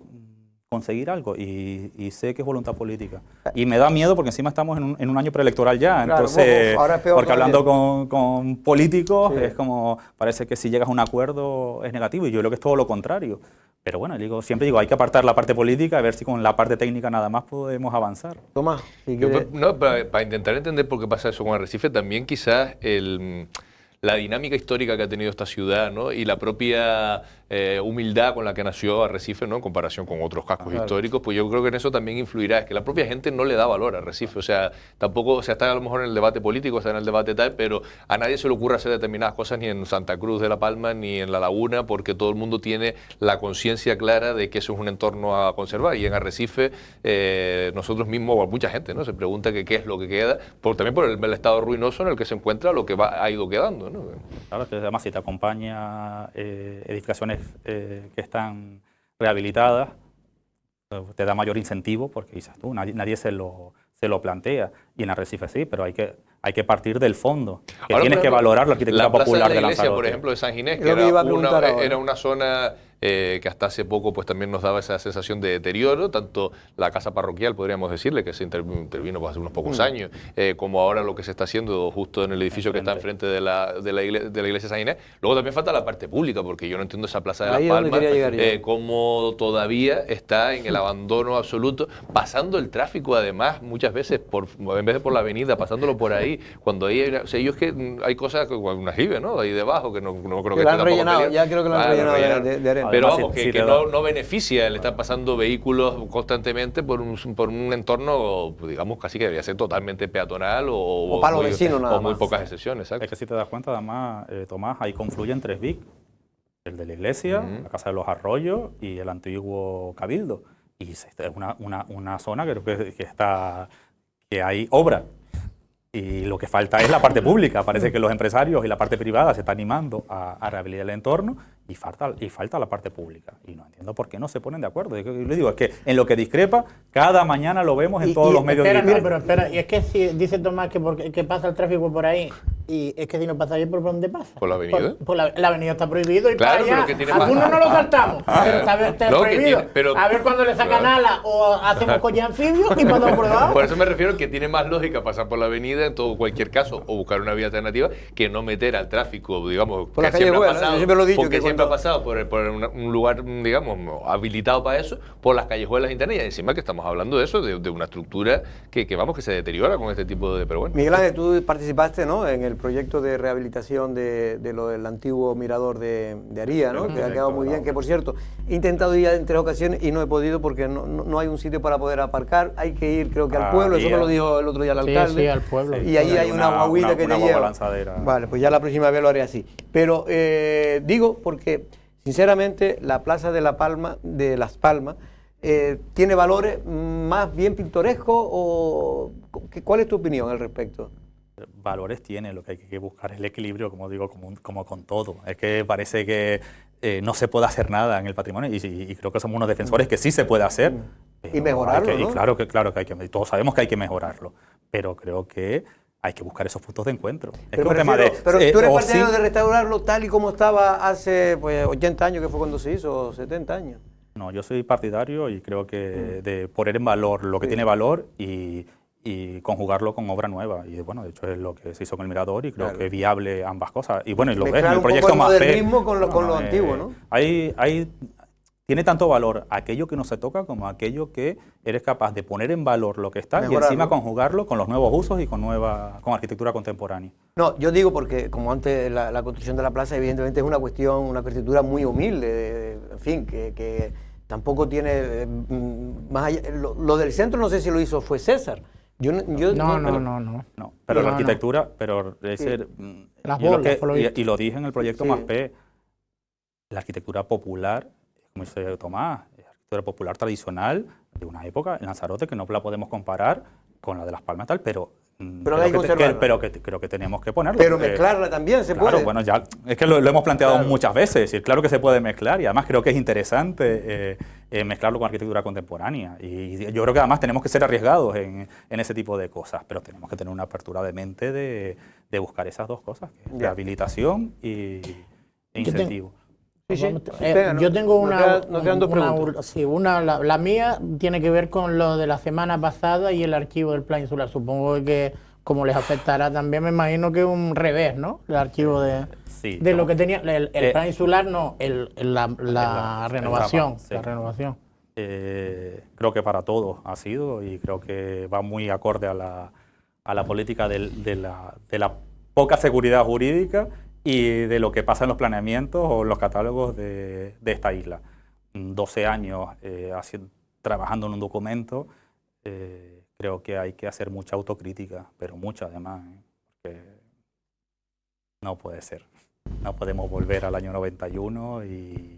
conseguir algo, y sé que es voluntad política. Y me da miedo porque encima estamos en un año preelectoral ya, claro, entonces, ahora es peor, porque hablando con políticos, sí, es como, parece que si llegas a un acuerdo es negativo, y yo creo que es todo lo contrario. Pero bueno, siempre digo, hay que apartar la parte política, a ver si con la parte técnica nada más podemos avanzar. Tomás, si para intentar entender por qué pasa eso con Arrecife, también quizás la dinámica histórica que ha tenido esta ciudad, ¿no? Y la propia humildad con la que nació Arrecife, ¿no? En comparación con otros cascos históricos, pues yo creo que en eso también influirá. Es que la propia gente no le da valor a Arrecife. O sea, tampoco, o sea, está a lo mejor en el debate político, está en el debate tal, pero a nadie se le ocurre hacer determinadas cosas ni en Santa Cruz de la Palma ni en La Laguna, porque todo el mundo tiene la conciencia clara de que eso es un entorno a conservar. Y en Arrecife, nosotros mismos, o mucha gente, ¿no? Se pregunta que qué es lo que queda, también por el estado ruinoso en el que se encuentra lo que ha ido quedando, ¿no? Claro, que además si te acompaña edificaciones que están rehabilitadas, te da mayor incentivo, porque dices tú, nadie se lo plantea, y en Arrecife sí, pero hay que partir del fondo, que ahora, tienes que valorar la arquitectura popular de la de iglesia, por ejemplo, de San Ginés, que era una zona que hasta hace poco pues también nos daba esa sensación de deterioro, tanto la casa parroquial, podríamos decirle, que se intervino hace unos pocos años, como ahora lo que se está haciendo justo en el edificio que está enfrente de la iglesia de San Ginés. Luego también falta la parte pública, porque yo no entiendo esa Plaza de Las Palmas, cómo todavía está en el abandono absoluto, pasando el tráfico además muchas veces, en vez de por la avenida, pasándolo por ahí, cuando hay, o sea, yo es que hay cosas, como un aljibe, ¿no? Ahí debajo, que no creo que lo han rellenado, ya creo que lo han rellenado de arena. Pero vamos, que no beneficia el estar pasando vehículos constantemente por un entorno, digamos, casi que debería ser totalmente peatonal o para los vecinos nada más. O muy pocas excepciones, exacto. Es que si te das cuenta, además, Tomás, ahí confluyen 3 BIC, el de la iglesia, la Casa de los Arroyos y el antiguo Cabildo. Y es una zona que hay obra. Y lo que falta es la parte pública. Parece que los empresarios y la parte privada se están animando a rehabilitar el entorno, y falta la parte pública. Y no entiendo por qué no se ponen de acuerdo. Yo le digo, es que en lo que discrepa, cada mañana lo vemos en todos los medios digitales. Pero espera, y es que si dice Tomás que pasa el tráfico por ahí, y es que si no pasa ahí, ¿por dónde pasa? ¿Por la avenida? La avenida está prohibido, y claro, para allá, pero que tiene algunos no lo saltamos, pero está prohibido. A ver cuando le sacan ala o hacemos coche anfibio y cuando pruebamos. Por eso me refiero que tiene más lógica pasar por la avenida en cualquier caso, o buscar una vía alternativa, que no meter al tráfico, digamos, por la calle Huela, yo siempre lo he dicho, porque siempre ha pasado por un lugar, digamos, habilitado para eso, por las callejuelas internas, y encima que estamos hablando de eso, de una estructura que se deteriora con este tipo de... Pero bueno. Miguel Ángel, tú participaste, ¿no?, en el proyecto de rehabilitación de lo del antiguo mirador de Aría, ¿no?, que ha quedado muy bien, que por cierto, he intentado ir en 3 ocasiones y no he podido porque no hay un sitio para poder aparcar, hay que ir, creo que al pueblo, eso me lo dijo el otro día el alcalde. Sí, al pueblo. Y ahí hay una guaguita que te lleva. Lanzadera. Vale, pues ya la próxima vez lo haré así. Pero digo porque, sinceramente, la Plaza de Las Palmas, ¿tiene valores más bien pintorescos o cuál es tu opinión al respecto? Valores tiene, lo que hay que buscar es el equilibrio, como digo, como con todo. Es que parece que no se puede hacer nada en el patrimonio, y creo que somos unos defensores que sí se puede hacer. Y mejorarlo, ¿no? Y claro que hay que, todos sabemos que hay que mejorarlo, pero creo que hay que buscar esos puntos de encuentro. Pero tú eres partidario de restaurarlo tal y como estaba hace 80 años, que fue cuando se hizo, o 70 años. No, yo soy partidario y creo que de poner en valor lo que tiene valor y conjugarlo con obra nueva. Y bueno, de hecho es lo que se hizo con el Mirador, y creo que es viable ambas cosas. Y bueno, y lo ves en el proyecto más modernismo con lo antiguo, ¿no? tiene tanto valor aquello que no se toca como aquello que eres capaz de poner en valor lo que está y Mejorarlo. encima conjugarlo con los nuevos usos y con arquitectura contemporánea. No, yo digo porque como antes la construcción de la plaza evidentemente es una cuestión, una arquitectura muy humilde, en fin, que tampoco tiene más allá, lo del centro no sé si lo hizo fue César. No. No, pero la arquitectura, pero Las bolas, y lo dije en el proyecto Sí. MASP, la arquitectura popular, como dice Tomás, es arquitectura popular tradicional de una época en Lanzarote que no la podemos comparar con la de Las Palmas tal, pero hay que conservarla. creo que tenemos que ponerlo. Pero mezclarla también se Claro, puede. bueno, ya es que lo hemos planteado muchas veces, es decir, claro que se puede mezclar y además creo que es interesante mezclarlo con arquitectura contemporánea y yo creo que además tenemos que ser arriesgados en ese tipo de cosas, pero tenemos que tener una apertura de mente de buscar esas dos cosas, que es rehabilitación e incentivo. Yo tengo nos quedan dos preguntas. sí, la mía tiene que ver con lo de la semana pasada y el archivo del Plan Insular. Supongo que como les afectará también, me imagino que un revés, ¿no? El archivo de lo que tenía, el Plan Insular, no, la renovación. La renovación. Creo que para todos ha sido y creo que va muy acorde a la política de la poca seguridad jurídica y de lo que pasa en los planeamientos o en los catálogos de esta isla. 12 años trabajando en un documento, creo que hay que hacer mucha autocrítica, pero mucha además, porque no puede ser. No podemos volver al año 91 y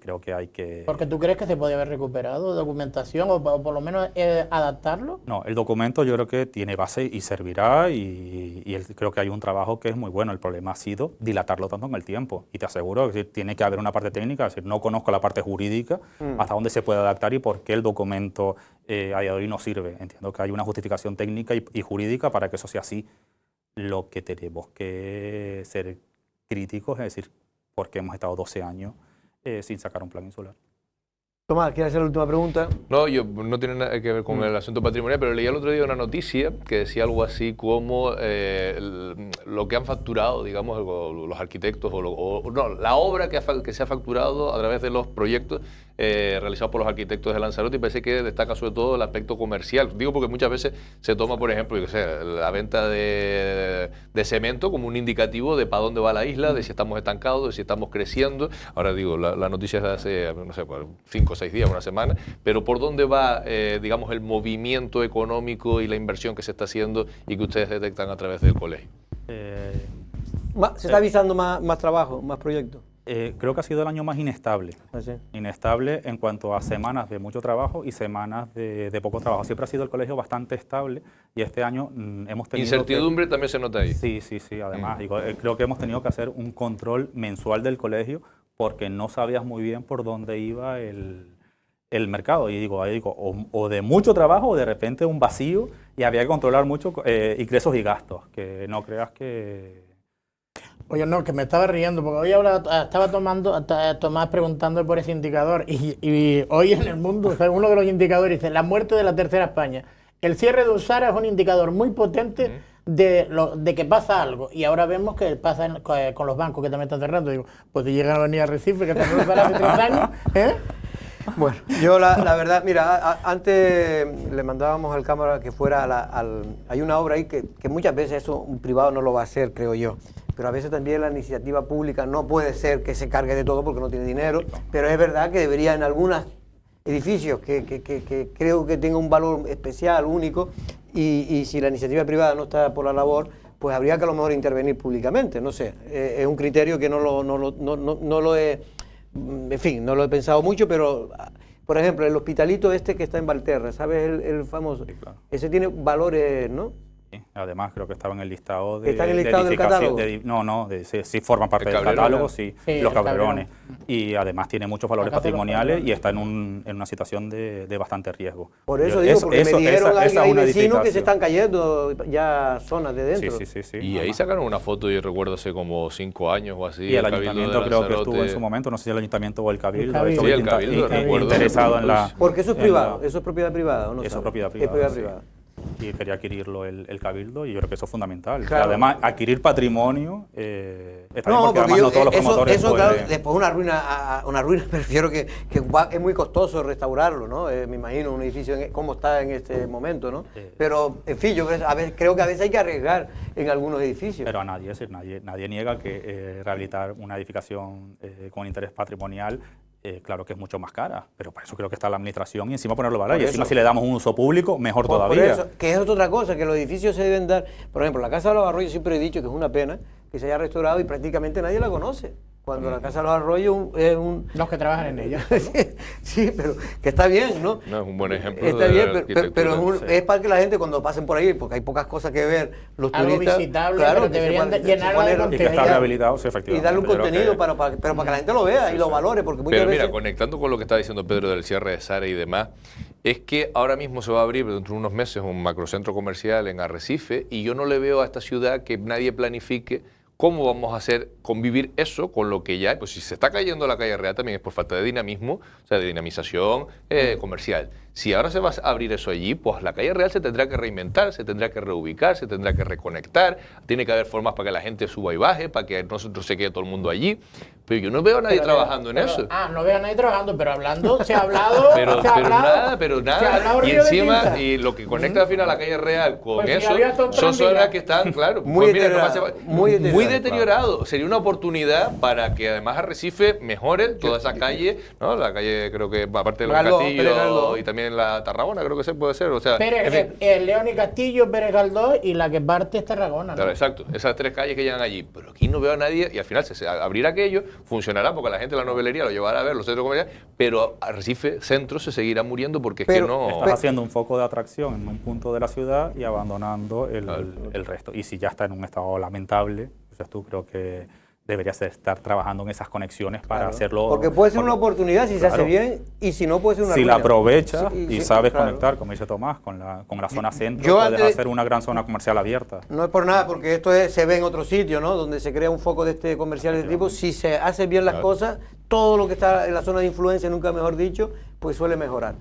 creo que hay que... ¿Porque tú crees que se podía haber recuperado documentación o por lo menos adaptarlo? No, el documento yo creo que tiene base y servirá y creo que hay un trabajo que es muy bueno. El problema ha sido dilatarlo tanto en el tiempo y te aseguro que tiene que haber una parte técnica, es decir, no conozco la parte jurídica, hasta dónde se puede adaptar y por qué el documento a día de hoy no sirve. Entiendo que hay una justificación técnica y jurídica para que eso sea así. Lo que tenemos que ser críticos es decir, ¿por qué hemos estado 12 años sin sacar un plan insular? Tomás, ¿quieres hacer la última pregunta? No, no tiene nada que ver con el asunto patrimonial, pero leí el otro día una noticia que decía algo así como lo que han facturado, digamos, los arquitectos, la obra que se ha facturado a través de los proyectos realizados por los arquitectos de Lanzarote, y parece que destaca sobre todo el aspecto comercial. Digo porque muchas veces se toma, por ejemplo, la venta de cemento como un indicativo de para dónde va la isla, de si estamos estancados, de si estamos creciendo. Ahora digo, la noticia es de hace, no sé, 5 o 6 días, una semana, pero por dónde va, digamos, el movimiento económico y la inversión que se está haciendo y que ustedes detectan a través del colegio. ¿Se está avisando más trabajo, más proyectos? Creo que ha sido el año más inestable. ¿Sí? Inestable en cuanto a semanas de mucho trabajo y semanas de poco trabajo. Siempre ha sido el colegio bastante estable y este año hemos tenido... ¿Incertidumbre también se nota ahí? Sí. Además, creo que hemos tenido que hacer un control mensual del colegio porque no sabías muy bien por dónde iba el mercado. Y digo, o de mucho trabajo o de repente un vacío y había que controlar mucho ingresos y gastos. Que no creas que... Oye, no, que me estaba riendo, porque hoy estaba Tomás preguntando por ese indicador, y hoy en el mundo, o sea, uno de los indicadores dice, la muerte de la tercera España. El cierre de Usara es un indicador muy potente de que pasa algo, y ahora vemos que pasa con los bancos que también están cerrando. Digo, pues si llegan a venir a Recife, que también Usara hace 3 años, Bueno, yo la verdad, mira, antes le mandábamos al cámara que fuera hay una obra ahí que muchas veces eso un privado no lo va a hacer, creo yo. Pero a veces también la iniciativa pública no puede ser que se cargue de todo porque no tiene dinero, pero es verdad que debería en algunos edificios que creo que tenga un valor especial, único, y si la iniciativa privada no está por la labor, pues habría que a lo mejor intervenir públicamente, no sé. Es un criterio que no lo he... En fin, no lo he pensado mucho, pero... Por ejemplo, el hospitalito que está en Valterra, ¿sabes? El famoso. Sí, claro. Ese tiene valores, ¿no? Sí, además creo que estaba en el listado ¿Está en el listado del catálogo? Sí forman parte del catálogo, sí, los cabrerones. Y además tiene muchos valores patrimoniales y está en una situación de bastante riesgo. Por eso digo, porque me dijeron hay vecinos que se están cayendo ya zonas de dentro. Sí. Y ahí sacaron una foto, y recuerdo hace como 5 años o así. Y el ayuntamiento creo que estuvo en su momento, no sé si el ayuntamiento o el cabildo. Sí, el cabildo, recuerdo. Interesado en la... Porque eso es privado, eso es propiedad privada, ¿o no? Eso es propiedad privada. Es propiedad privada. y quería adquirirlo el Cabildo, y yo creo que eso es fundamental. Claro. Además, adquirir patrimonio está bien, No, porque además no todos los promotores eso pueden. claro, después una ruina, prefiero que es muy costoso restaurarlo, ¿no? Me imagino un edificio como está en este momento, ¿no? Pero, en fin, yo creo que a veces hay que arriesgar en algunos edificios. Pero a nadie, es decir, nadie niega que rehabilitar una edificación con interés patrimonial, claro que es mucho más cara, pero para eso creo que está la administración y encima ponerlo barato. Y encima si le damos un uso público, mejor todavía. Por eso, que es otra cosa, que los edificios se deben dar. Por ejemplo, la Casa de los Arroyos siempre he dicho que es una pena que se haya restaurado y prácticamente nadie la conoce. Cuando la Casa de los Arroyos es un... Los que trabajan en ella. Sí, pero que está bien, ¿no? No, es un buen ejemplo. Está de bien, la pero arquitectura. es para que la gente cuando pasen por ahí, porque hay pocas cosas que ver, los Algo turistas... visitable, pero deberían llenarlo de Y que contenido. está rehabilitado, sí, Y efectivamente. darle un Yo creo contenido que- pero para que la gente lo vea y lo valore, porque muchas Pero veces... mira, conectando con lo que está diciendo Pedro del cierre de Zara y demás, es que ahora mismo se va a abrir dentro de unos meses un macrocentro comercial en Arrecife y yo no le veo a esta ciudad que nadie planifique cómo vamos a hacer convivir eso con lo que ya hay. Pues si se está cayendo la calle Real también es por falta de dinamismo, o sea, de dinamización comercial. Si ahora se va a abrir eso allí, pues la calle Real se tendrá que reinventar, se tendrá que reubicar, se tendrá que reconectar, tiene que haber formas para que la gente suba y baje, para que no se quede todo el mundo allí. Pero yo no veo a nadie trabajando en eso. No veo a nadie trabajando, pero hablando, se ha hablado. Pero se ha hablado, pero se ha hablado nada. Y río de encima, tinta. y lo que conecta al final la calle Real con Pues si eso, había todo son tranvía. zonas que están, claro, Muy pues mira, deteriorado, nomás muy muy deteriorado. Sería una oportunidad para que además Arrecife mejore toda esa calle, ¿no? La calle, creo que aparte de los Galdós, Castillos Pérez Galdós. y también la Tarragona, creo que se puede ser. O sea, en fin. León y Castillo, Pérez Galdós y la que parte es Tarragona, ¿no? Claro, exacto. Esas tres calles que llegan allí. Pero aquí no veo a nadie y al final se abrirá aquello, funcionará porque la gente de la novelería lo llevará a ver, los centros comerciales, pero Arrecife Centro se seguirá muriendo porque es que no... Estás haciendo un foco de atracción en un punto de la ciudad y abandonando el resto. Y si ya está en un estado lamentable, pues tú creo que deberías estar trabajando en esas conexiones para hacerlo... Porque puede ser una oportunidad si se hace Claro. bien y si no puede ser una Si ruina. la aprovechas Sí, y sí, sabes claro. conectar, como dice Tomás, con la zona centro, yo puedes antes- hacer una gran zona comercial abierta. No es por nada, porque esto se ve en otros sitios, ¿no? Donde se crea un foco de este comercial de este tipo. Si se hacen bien las Claro. cosas, todo lo que está en la zona de influencia, nunca mejor dicho, pues suele mejorar.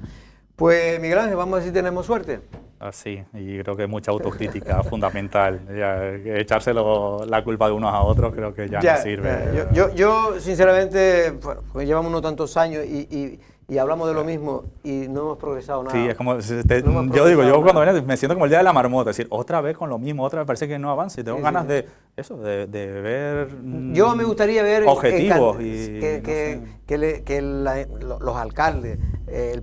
Pues Miguel Ángel, vamos a ver si tenemos suerte. Así, y creo que mucha autocrítica fundamental. Ya, echárselo la culpa de unos a otros creo que ya no sirve. Yo, sinceramente, bueno, pues llevamos no tantos años y hablamos de lo mismo y no hemos progresado nada. Sí, es como, No hemos yo progresado digo, yo nada. cuando vengo me siento como el día de la marmota, es decir, otra vez con lo mismo, otra vez parece que no avanza y tengo Sí, ganas sí. de eso, de ver Yo me gustaría ver objetivos los alcaldes,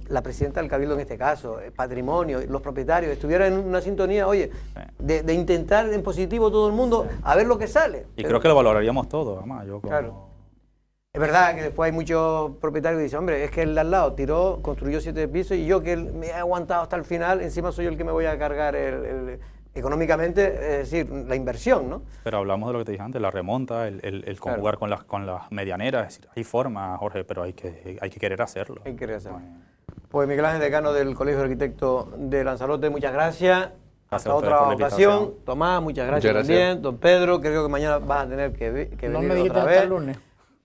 la presidenta del Cabildo en este caso, el patrimonio, los propietarios, estuvieran en una sintonía, oye, de intentar en positivo todo el mundo a ver lo que sale. y creo que lo valoraríamos todo, además. Yo como- Claro. Es verdad que después hay muchos propietarios que dicen, hombre, es que el de al lado tiró, construyó 7 pisos y yo que me he aguantado hasta el final, encima soy yo el que me voy a cargar económicamente, es decir, la inversión, ¿no? Pero hablamos de lo que te dije antes, la remonta, el conjugar con las medianeras, es decir, hay forma, Jorge, pero hay que querer hacerlo. Hay que querer hacerlo. No hay- Pues Miguel Ángel, decano del Colegio de Arquitectos de Lanzarote, muchas gracias. Gracias Hasta a ustedes otra por la ocasión. invitación. Tomás, muchas gracias, Muchas gracias. también. Don Pedro, creo que mañana vas a tener que No venir me dijiste otra hasta vez. el lunes.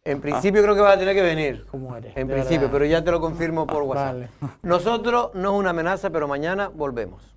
En principio creo que vas a tener que venir. ¿Cómo eres? En De principio, verdad. pero ya te lo confirmo por WhatsApp. Vale. Nosotros no es una amenaza, pero mañana volvemos.